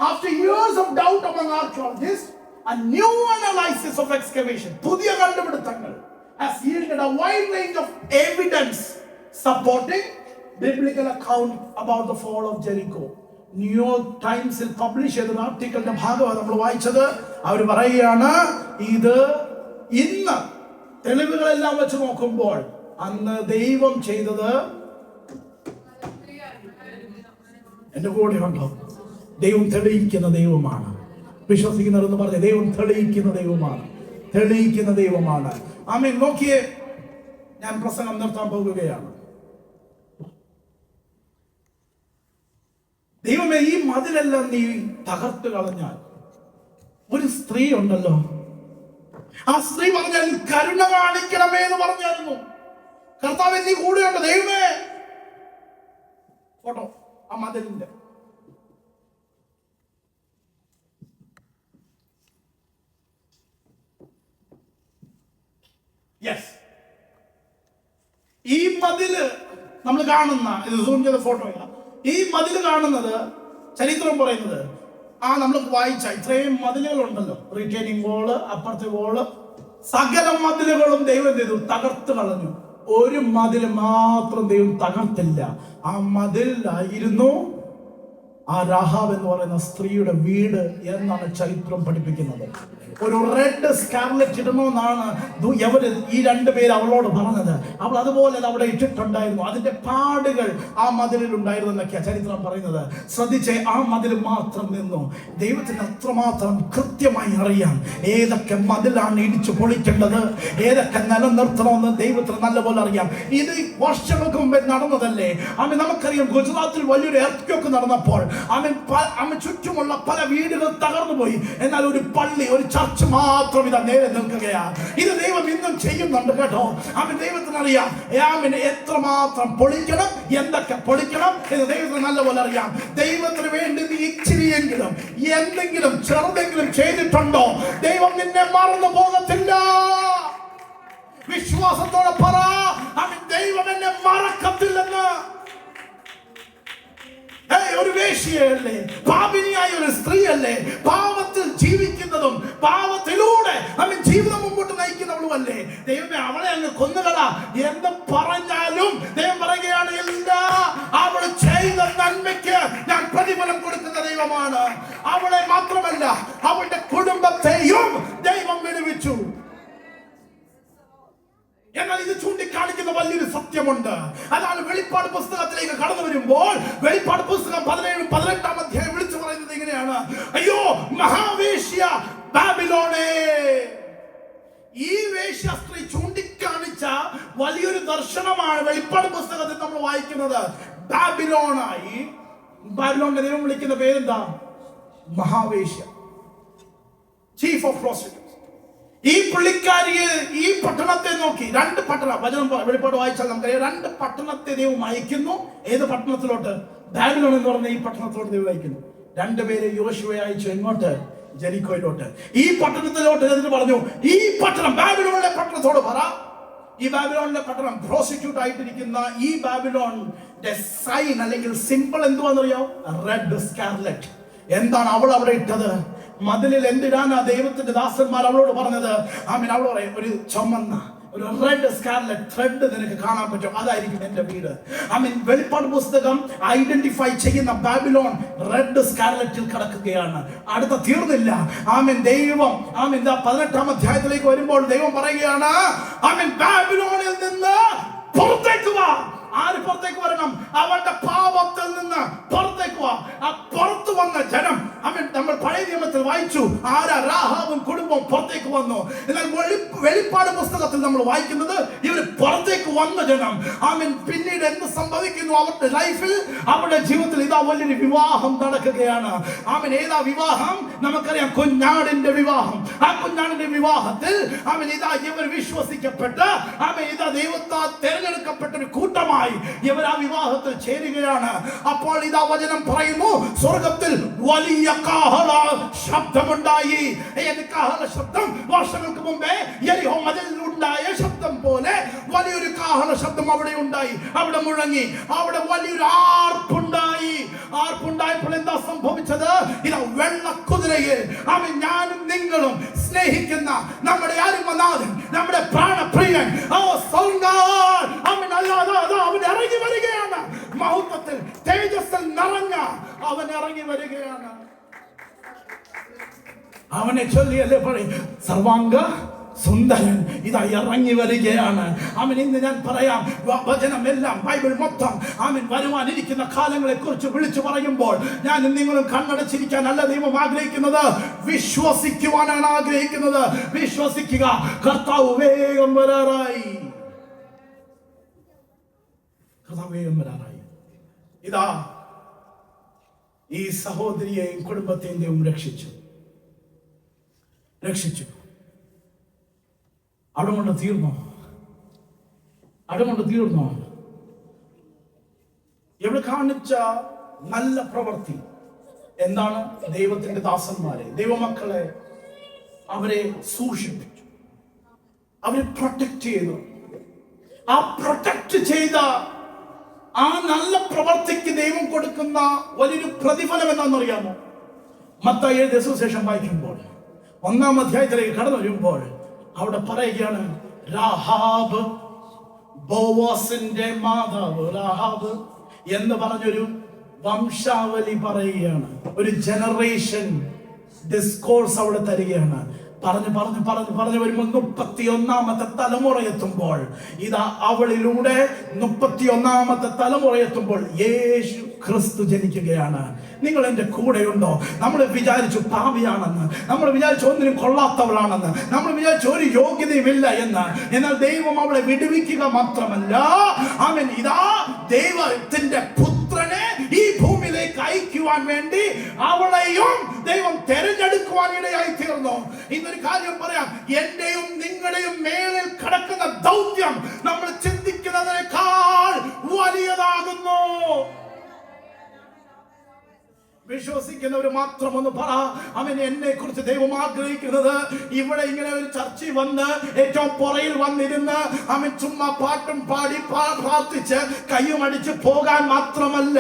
after years of doubt among archaeologists, a new analysis of excavation, പുതിയ കണ്ടുപിടുത്തങ്ങൾ has yielded a wide range of evidence supporting biblical account about the fall of Jericho. New York ടൈംസിൽ പബ്ലിഷ് ചെയ്ത ആർട്ടിക്കിളിന്റെ ഭാഗമാണ് നമ്മൾ വായിച്ചത്. അവർ പറയുകയാണ് ഇത് ഇന്ന് തെളിവുകളെല്ലാം വെച്ച് നോക്കുമ്പോൾ അന്ന് ദൈവം ചെയ്തത് എന്റെ കൂടെ ഉണ്ടോ? ദൈവം തെളിയിക്കുന്ന ദൈവമാണ്. വിശ്വസിക്കുന്നവരെന്ന് പറഞ്ഞ ദൈവം തെളിയിക്കുന്ന ദൈവമാണ്, തെളിയിക്കുന്ന ദൈവമാണ്. ആമേൻ. നോക്കിയേ, ഞാൻ പ്രസംഗം നിർത്താൻ പോകുകയാണ്. ദൈവമേ, ഈ മതിലെല്ലാം നീ തകർത്ത് കളഞ്ഞാൽ ഒരു സ്ത്രീ ഉണ്ടല്ലോ, ആ സ്ത്രീ പറഞ്ഞാൽ കരുണ കാണിക്കണമേ എന്ന് പറഞ്ഞായിരുന്നു. കർത്താവേ നീ കൂടെയുണ്ട്. ദൈവമേ, ഫോട്ടോ ആ മതിലിന്റെ ഈ മതില് നമ്മൾ കാണുന്ന ഇത് സൂം ചെയ്ത ഫോട്ടോയില്ല. ഈ മതില് കാണുന്നത് ചരിത്രം പറയുന്നത് നമ്മൾ വായിച്ച ഇത്രയും മതിലുകൾ ഉണ്ടല്ലോ, റിട്ടേണിംഗ് വോള്, അപ്പുറത്തെ വോള്, സകല മതിലുകളും ദൈവം ചെയ്തു തകർത്ത് കളഞ്ഞു. ഒരു മതിൽ മാത്രം ദൈവം തകർത്തില്ല. ആ മതിലായിരുന്നു ആ രാഹാബ് എന്ന് പറയുന്ന സ്ത്രീയുടെ വീട് എന്നാണ് ചരിത്രം പഠിപ്പിക്കുന്നത്. ഒരു റെഡ് സ്കാർലറ്റ് ഇടണമെന്നാണ് ഈ രണ്ടുപേര് അവളോട് പറഞ്ഞത്. അവൾ അതുപോലെ അവിടെ ഇട്ടിട്ടുണ്ടായിരുന്നു. അതിന്റെ പാടുകൾ ആ മതിലിൽ ഉണ്ടായിരുന്നു എന്നൊക്കെയാണ് ചരിത്രം പറയുന്നത്. ശ്രദ്ധിച്ചേ, ആ മതിൽ മാത്രം നിന്നു. ദൈവത്തിന് അത്രമാത്രം കൃത്യമായി അറിയാം ഏതൊക്കെ മതിലാണ് ഇടിച്ചു പൊളിക്കേണ്ടത്, ഏതൊക്കെ നിലനിർത്തണമെന്ന് ദൈവത്തിന് നല്ലപോലെ അറിയാം. ഇത് വർഷങ്ങൾക്ക് മുമ്പേ നടന്നതല്ലേ. നമുക്കറിയാം ഗുജറാത്തിൽ വലിയൊരു എർത്ത് നടന്നപ്പോൾ ചുറ്റുമുള്ള പല വീടുകൾ തകർന്നു പോയി. എന്നാൽ ഒരു പള്ളി, ഒരു ചർച്ച് മാത്രം ഇതാ നേരെ നിൽക്കുകയാണ്. ഇത് ദൈവം ഇന്നും ചെയ്യുന്നുണ്ട് കേട്ടോ. ദൈവത്തിന് അറിയാം എത്രമാത്രം പൊളിക്കണം, എന്തൊക്കെ പൊളിക്കണം എന്ന് ദൈവത്തിന് നല്ലപോലെ അറിയാം. ദൈവത്തിന് വേണ്ടി നീ ഇച്ചിരിയെങ്കിലും എന്തെങ്കിലും ചെറുതെങ്കിലും ചെയ്തിട്ടുണ്ടോ? ദൈവം നിന്നെ മറന്നു പോകത്തില്ല. വിശ്വാസത്തോടെ പറ, ദൈവം എന്നെ മറക്കത്തില്ലെന്ന്. ഒരു വേശ്യയല്ലേ, പാപിനിയായ ഒരു സ്ത്രീയല്ലേ, പാപത്തിൽ ജീവിക്കുന്നതും പാപത്തിലൂടെ ജീവിതം മുമ്പോട്ട് നയിക്കുന്നവളുമല്ലേ. ദൈവമേ, അവളെ അങ്ങ് കൊന്നുകളാ എന്ന് പറഞ്ഞാലും ദൈവം പറയുകയാണ്, എല്ലാ അവൾ ചെയ്ത നന്മയ്ക്ക് ഞാൻ പ്രതിഫലം കൊടുക്കുന്ന ദൈവമാണ്. അവളെ മാത്രമല്ല അവളുടെ കുടുംബത്തെയും ദൈവം കാര്യമുണ്ട്. അതാണ് വെളിപ്പാട് പുസ്തകത്തിലേക്ക് കടന്നു വരുമ്പോൾ വെളിപ്പാട് പുസ്തകം 17-18 അധ്യായം വിളിച്ചു പറയുന്നത് ഇങ്ങനെയാണ്: അയ്യോ മഹാവേശ്യ ബാബിലോണേ. ഈ വേശ്യ സ്ത്രീ ചൂണ്ടിക്കാണിച്ച വലിയൊരു ദർശനമാണ് വെളിപ്പാട് പുസ്തകത്തിൽ നമ്മൾ വായിക്കുന്നത്. ബാബിലോണായി. ബാബിലോണിന്റെ ദൈവം വിളിക്കുന്ന പേരെന്താ? മഹാവേശ്യ, ചീഫ് ഓഫ് പ്രോസ്റ്റിറ്റ്യൂട്ട്സ്. ഈ പുള്ളിക്കാരിയെ ഈ പട്ടണത്തെ നോക്കി, 2 പട്ടണം, വചനം വെളിപ്പാട് വായിച്ചാൽ നമുക്കറിയാം, 2 പട്ടണത്തെ ദൈവം അയക്കുന്നു. ഏത് പട്ടണത്തിലോട്ട്? ബാബിലോൺ എന്ന് പറഞ്ഞ ഈ പട്ടണത്തിലോട്ട് ദൈവം അയക്കുന്നു. 2 പേരെ യോശുവ അയച്ചു. എങ്ങോട്ട്? ജെറിക്കോയിലോട്ട്. ഈ പട്ടണത്തിലോട്ട് എന്നിട്ട് പറഞ്ഞു, ഈ പട്ടണം ബാബിലോണിലെ പട്ടണത്തോട് പറ, ഈ ബാബിലോണിലെ പട്ടണം പ്രോസിക്യൂട്ട് ആയിട്ടിരിക്കുന്ന ഈ ബാബിലോണിന്റെ സൈൻ അല്ലെങ്കിൽ സിമ്പിൾ എന്തുവാണെന്നറിയോ? Red scarlet. എന്താണ് അവൾ അവിടെ ഇട്ടത്? മതിലിൽ എന്തിടാനാ ദൈവത്തിന്റെ ദാസന്മാർ അവളോട് പറഞ്ഞത്? ആമീൻ. അവൾ പറയും, ഒരു ചുമന്ന ഒരു റെഡ് സ്കാർലറ്റ് ത്രെഡ് നിനക്ക് കാണാൻ പറ്റും, അതായിരിക്കും എന്റെ വീട്. ആമീൻ. വെളിപ്പാട് പുസ്തകം ഐഡന്റിഫൈ ചെയ്യുന്ന ബാബിലോൺ റെഡ് സ്കാർലറ്റിൽ കിടക്കുകയാണ്. അടുത്ത തീർന്നില്ല. ആമീൻ. ദൈവം 18-ാം അധ്യായത്തിലേക്ക് വരുമ്പോൾ ദൈവം പറയുകയാണ്, ആമീൻ, ബാബിലോണിൽ നിന്ന് പുറത്തേക്ക് വാ. ആര് പുറത്തേക്ക് വരണം? അവന്റെ പാപത്തിൽ നിന്ന് പുറത്തേക്ക് വാ. ആ പുറത്തു വന്ന ജനം, നമ്മൾ പഴയ നിയമത്തിൽ വായിച്ചു, ആരാ? രാഹാബും കുടുംബവും പുറത്തേക്ക് വന്നു. എന്നാൽ വെളിപ്പാട് പുസ്തകത്തിൽ നമ്മൾ വായിക്കുന്നത് ഇവര് പുറത്തേക്ക് വന്ന ജനം. പിന്നീട് എന്ത് സംഭവിക്കുന്നു? അവരുടെ ലൈഫിൽ, അവരുടെ ജീവിതത്തിൽ ഇതാ വലിയൊരു വിവാഹം നടക്കുകയാണ്. ഏതാ വിവാഹം? നമുക്കറിയാം, കുഞ്ഞാടിന്റെ വിവാഹം. ആ കുഞ്ഞാടിന്റെ വിവാഹത്തിൽ ഇതാ ഇവർ വിശ്വസിക്കപ്പെട്ട് ഇതാ ദൈവത്താൽ തിരഞ്ഞെടുക്കപ്പെട്ട ഒരു കൂട്ടമായി ഇവർ ആ വിവാഹത്തിൽ ചേരുകയാണ്. അപ്പോൾ ഇതാ വചനം പറയുന്നു, സ്വർഗത്തിൽ വലിയ കാഹള ശബ്ദമുണ്ടായി. കാഹള ശബ്ദം വർഷങ്ങൾക്ക് മുമ്പേ യെരിഹോ മതിലിലുണ്ടായ ശബ്ദം പോലെ വലിയൊരു കാഹള ശബ്ദം അവിടെ ഉണ്ടായി. അവിടെ മുഴങ്ങി. അവിടെ വലിയൊരു ആർപ്പുണ്ടായി. ആർപ്പുണ്ടായപ്പോൾ എന്താ സംഭവിച്ചത്? ഇതാ വെള്ളക്കുതിരയിൽ ഞാനും നിങ്ങളും സ്നേഹിക്കുന്ന നമ്മുടെ ആത്മനാഥൻ, നമ്മുടെ പ്രാണപ്രിയൻ, അവൻ ഇറങ്ങി വരികയാണ്. മഹത്വത്തിൽ, തേജസ്സിൽ നിറഞ്ഞ അവൻ ഇറങ്ങി വരികയാണ്. അവനെ ചൊല്ലിയല്ലേ പറയും, സർവാംഗ സുന്ദരൻ ഇതാ ഇറങ്ങി വരികയാണ്. ഇന്ന് ഞാൻ പറയാം, വചനമെല്ലാം ബൈബിൾ മൊത്തം വരുവാനിരിക്കുന്ന കാലങ്ങളെ കുറിച്ച് വിളിച്ചു പറയുമ്പോൾ ഞാൻ നിങ്ങളും കണ്ണടച്ചിരിക്കാൻ അല്ല ദൈവം ആഗ്രഹിക്കുന്നത്, വിശ്വസിക്കുവാനാണ് ആഗ്രഹിക്കുന്നത്. വിശ്വസിക്കുക, കർത്താവ് വേഗം വരാറായി. ഇതാ ഈ സഹോദരിയെയും കുടുംബത്തെയും ദൈവം രക്ഷിച്ചു. അവിടെ കൊണ്ട് തീർന്നോ? ഇവിടെ കാണിച്ച നല്ല പ്രവൃത്തി എന്താണ്? ദൈവത്തിന്റെ ദാസന്മാരെ, ദൈവമക്കളെ അവരെ സൂക്ഷിപ്പിച്ചു, അവരെ പ്രൊട്ടക്ട് ചെയ്തു. ആ പ്രൊട്ടക്ട് ചെയ്ത ആ നല്ല പ്രവർത്തിക്ക് ദൈവം കൊടുക്കുന്ന വലിയൊരു പ്രതിഫലം എന്താണെന്നറിയാമോ? മത്തായി എഴുതിയ സുവിശേഷം വായിക്കുമ്പോൾ 1-ാം അധ്യായത്തിലേക്ക് കടന്നു വരുമ്പോൾ അവിടെ പറയുകയാണ്, രാഹാബ്, ബോവാസിന്റെ മാതാവ് രാഹാബ് എന്ന് പറഞ്ഞൊരു വംശാവലി പറയുകയാണ്. ഒരു ജനറേഷൻ ഡിസ്കോഴ്സ് അവിടെ തരികയാണ്. പറഞ്ഞു വരുമ്പോൾ 31-ാമത്തെ തലമുറ എത്തുമ്പോൾ ഇതാ അവളിലൂടെ 31-ാമത്തെ തലമുറ എത്തുമ്പോൾ യേശു ക്രിസ്തു ജനിക്കുകയാണ്. നിങ്ങൾ എൻ്റെ കൂടെയുണ്ടോ? നമ്മൾ വിചാരിച്ചു പാപിയാണെന്ന്, നമ്മൾ വിചാരിച്ചു ഒന്നിനും കൊള്ളാത്തവളാണെന്ന്, നമ്മൾ വിചാരിച്ചു ഒരു യോഗ്യതയുമില്ല എന്ന്. എന്നാൽ ദൈവം അവളെ വിടുവിക്കുക മാത്രമല്ല, ഇതാ ദൈവത്തിന്റെ പുത്രനെ ഈ ഭൂമിയിലേക്ക് അയക്കുവാൻ വേണ്ടി അവളെയും ദൈവം തെരഞ്ഞെടുക്കുവാൻ ഇടയായി തീർന്നു. ഇന്നൊരു കാര്യം പറയാം, എന്റെയും നിങ്ങളുടെയും മേലിൽ കിടക്കുന്ന ദൗത്യം നമ്മൾ ചിന്തിക്കുന്നതിനേക്കാൾ വലിയതാകുന്നു. വിശ്വസിക്കുന്നവർ മാത്രം ഒന്ന് പറ, എന്നെ കുറിച്ച് ദൈവം ആഗ്രഹിക്കുന്നത് ഇവിടെ ഇങ്ങനെ ഒരു ചർച്ചയിൽ വന്ന് ഏറ്റവും പുറയിൽ വന്നിരുന്ന് ചുമ്മാ പാട്ടും പാടി പ്രാർത്ഥിച്ച് കയ്യും അടിച്ച് പോകാൻ മാത്രമല്ല,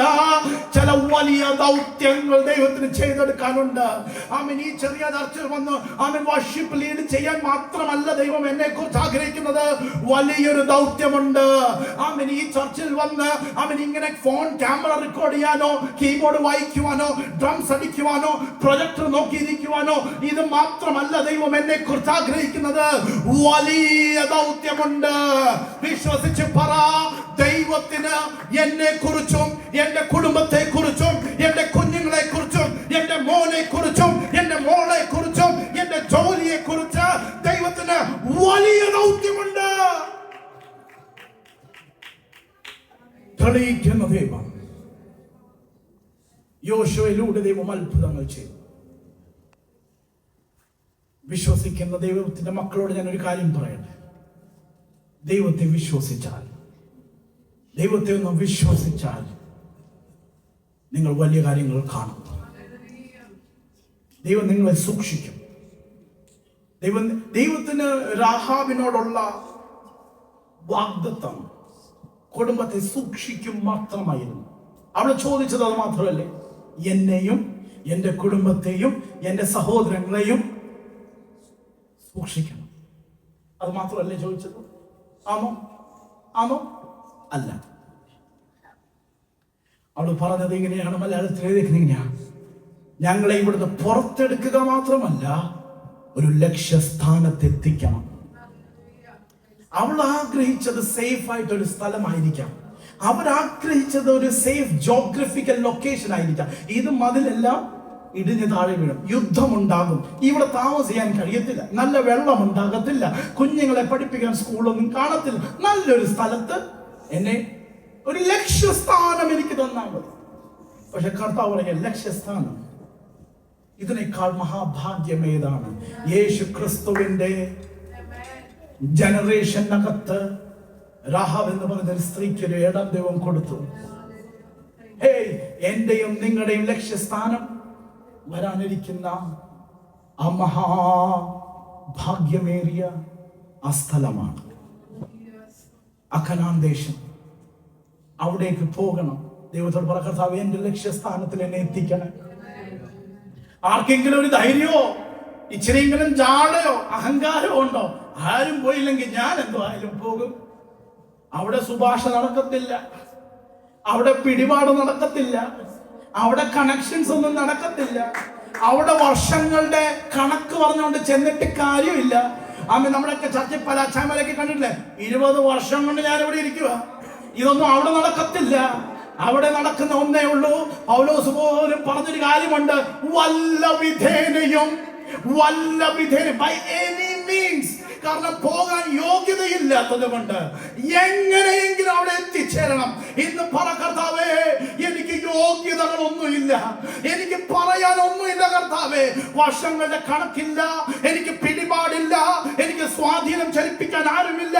ചില വലിയ ദൗത്യങ്ങൾ ദൈവത്തിന് ചെയ്തെടുക്കാനുണ്ട്. ഈ ചെറിയ ചർച്ചയിൽ വന്ന് വർഷിപ്പ് ലീഡ് ചെയ്യാൻ മാത്രമല്ല ദൈവം എന്നെ കുറിച്ച് ആഗ്രഹിക്കുന്നത്, വലിയൊരു ദൗത്യമുണ്ട്. ഈ ചർച്ചിൽ വന്ന് ഇങ്ങനെ ഫോൺ ക്യാമറ റെക്കോർഡ് ചെയ്യാനോ കീബോർഡ് വായിക്കുവാനോ ഡ്രംസ് അടിക്കുവാനോ പ്രൊജക്ടർ നോക്കിയിരിക്കുവാനോ ഇത് മാത്രമല്ല ദൈവം എന്നെ കുറിച്ച് ആഗ്രഹിക്കുന്നത്. വലിയ ദൗത്യമുണ്ട്. വിശ്വസിച്ച് പറ, ദൈവത്തിന് എന്നെ കുറിച്ചും എന്റെ കുടുംബത്തെ കുറിച്ചും എന്റെ കുഞ്ഞുങ്ങളെ കുറിച്ചും എന്റെ മോനെ കുറിച്ചും എന്റെ മോളെ കുറിച്ചും എന്റെ ജോലിയെ കുറിച്ച് ദൈവത്തിന് വലിയ ദൗത്യമുണ്ട്. തെളിയിക്കുന്ന ദൈവം. യോശുവയിലൂടെ ദൈവം അത്ഭുതങ്ങൾ ചെയ്തു. വിശ്വസിക്കുന്ന ദൈവത്തിന്റെ മക്കളോട് ഞാൻ ഒരു കാര്യം പറയട്ടെ. ദൈവത്തെ വിശ്വസിച്ചാൽ, ദൈവത്തെ ഒന്ന് വിശ്വസിച്ചാൽ നിങ്ങൾ വലിയ കാര്യങ്ങൾ കാണും. ദൈവം നിങ്ങളെ സൂക്ഷിക്കും. ദൈവത്തിന് രാഹാബിനോടുള്ള വാഗ്ദത്തം കുടുംബത്തെ സൂക്ഷിക്കും മാത്രമായിരുന്നു. അവൾ ചോദിച്ചത് അത് മാത്രമല്ലേ, എന്നെയും എൻ്റെ കുടുംബത്തെയും എൻ്റെ സഹോദരങ്ങളെയും സൂക്ഷിക്കണം. അത് മാത്രമല്ലേ ചോദിച്ചത്? ആണോ? അല്ല. അവൾ പറഞ്ഞത് ഇങ്ങനെയാണ്, മലയാളത്തിൽ എഴുതിയിരിക്കുന്നത്, ഞങ്ങളെ ഇവിടുന്ന് പുറത്തെടുക്കുക മാത്രമല്ല, ഒരു ലക്ഷ്യസ്ഥാനത്തെത്തിക്കണം. അവൾ ആഗ്രഹിച്ചത് സേഫ് ആയിട്ടൊരു സ്ഥലമായിരിക്കാം. അവരാഗ്രഹിച്ചത് ഒരു സേഫ് ജോഗ്രഫിക്കൽ ലൊക്കേഷൻ ആയിരിക്കാം. ഇത് മതിലെല്ലാം ഇടിഞ്ഞ് താഴെ വീഴും, യുദ്ധമുണ്ടാകും, ഇവിടെ താമസിക്കാൻ കഴിയത്തില്ല, നല്ല വെള്ളം ഉണ്ടാകത്തില്ല, കുഞ്ഞുങ്ങളെ പഠിപ്പിക്കാൻ സ്കൂളൊന്നും കാണത്തില്ല. നല്ലൊരു സ്ഥലത്ത് എന്നെ ഒരു ലക്ഷ്യസ്ഥാനം എനിക്ക് തന്നാൽ മതി. പക്ഷെ കർത്താവ് പറഞ്ഞ ലക്ഷ്യസ്ഥാനം ഇതിനേക്കാൾ മഹാഭാഗ്യം ഏതാണ്? യേശു ക്രിസ്തുവിന്റെ ജനറേഷനകത്ത് രാഹാബ് എന്ന് പറഞ്ഞ സ്ത്രീക്ക് ഒരു ഇടം ദൈവം കൊടുത്തു. എന്റെയും നിങ്ങളുടെയും ലക്ഷ്യസ്ഥാനം വരാനിരിക്കുന്ന ആ മഹാഭാഗ്യമേറിയ ആ സ്ഥലമാണ് ആ കനാൻ ദേശം. അവിടേക്ക് പോകണം. ദൈവത്തോട് പറ, കർത്താവേ, എന്റെ ലക്ഷ്യസ്ഥാനത്തിൽ എന്നെ എത്തിക്കണം. ആർക്കെങ്കിലും ഒരു ധൈര്യമോ ഇച്ചിരിയെങ്കിലും ജാടയോ അഹങ്കാരമോ ഉണ്ടോ? ആരും പോയില്ലെങ്കിൽ ഞാൻ എന്തായാലും പോകും. അവിടെ ശുപാർശ നടക്കത്തില്ല, അവിടെ പിടിപാട് നടക്കത്തില്ല, അവിടെ കണക്ഷൻസ് ഒന്നും നടക്കത്തില്ല, അവിടെ വർഷങ്ങളുടെ കണക്ക് പറഞ്ഞുകൊണ്ട് ചെന്നിട്ട് കാര്യമില്ല. നമ്മുടെയൊക്കെ ചർച്ചയിൽ പല അച്ഛന്മാരൊക്കെ കണ്ടിട്ടില്ലേ, 20 വർഷം കൊണ്ട് ഞാൻ ഇവിടെ ഇരിക്കുക. ഇതൊന്നും അവിടെ നടക്കത്തില്ല. അവിടെ നടക്കുന്ന ഒന്നേ ഉള്ളൂ. പൗലോസ് പോലും പറഞ്ഞൊരു കാര്യമുണ്ട്, വല്ല വിധേനയും ബൈ എനി മീൻസ്. കാരണം പോകാൻ യോഗ്യതയില്ലാത്തത് കൊണ്ട് എങ്ങനെയെങ്കിലും അവിടെ എത്തിച്ചേരണം. ഇന്ന് പറ, കർത്താവേ, എനിക്ക് യോഗ്യതകളൊന്നുമില്ല, എനിക്ക് പറയാനൊന്നുമില്ല കർത്താവേ, വർഷങ്ങളുടെ കണക്കില്ല, എനിക്ക് പിടിപാടില്ല, എനിക്ക് സ്വാധീനം ചലിപ്പിക്കാൻ ആരുമില്ല.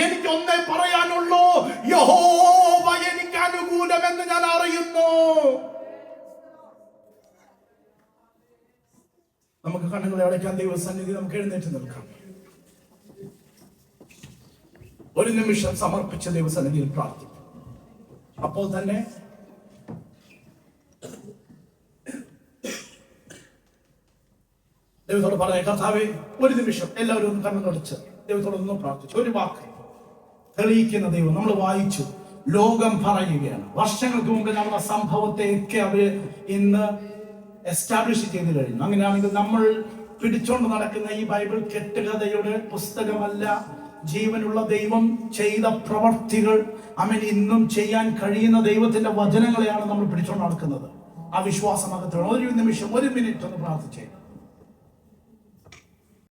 എനിക്ക് ഒന്നേ പറയാനുള്ളൂ, യഹോവ എനിക്ക് അനുകൂലമെന്ന് ഞാൻ അറിയുന്നു. നമുക്ക് കണ്ണുകളെ അടയ്ക്കാൻ ദൈവസന്നിധി നമുക്ക് എഴുന്നേറ്റ് നിൽക്കാം. ഒരു നിമിഷം സമർപ്പിച്ച ദൈവസന്നിധിയിൽ പ്രാർത്ഥിക്കും. അപ്പോൾ തന്നെ ദൈവത്തോട് പറഞ്ഞ, കർത്താവേ, ഒരു നിമിഷം എല്ലാവരും ഒന്ന് കണ്ണുകളടച്ച് ദൈവത്തോടൊന്നും പ്രാർത്ഥിച്ചു. ഒരു വാക്ക് തെളിയിക്കുന്ന ദൈവം നമ്മൾ വായിച്ചു. ലോകം പറയുകയാണ്, വർഷങ്ങൾക്ക് മുമ്പ് നമ്മുടെ സംഭവത്തെയൊക്കെ അവര് ഇന്ന് എസ്റ്റാബ്ലിഷ് ചെയ്ത് കഴിഞ്ഞു. അങ്ങനെയാണെങ്കിൽ നമ്മൾ പിടിച്ചോണ്ട് നടക്കുന്ന ഈ ബൈബിൾ കെട്ടുകഥയുടെ പുസ്തകമല്ല. ജീവനുള്ള ദൈവം ചെയ്ത പ്രവർത്തികൾ, ഇന്നും ചെയ്യാൻ കഴിയുന്ന ദൈവത്തിന്റെ വചനങ്ങളെയാണ് നമ്മൾ പിടിച്ചോണ്ട് നടക്കുന്നത്. ആ വിശ്വാസം അകത്ത് ഒരു നിമിഷം, ഒരു മിനിറ്റ് ഒന്ന് പ്രാർത്ഥിച്ചേ.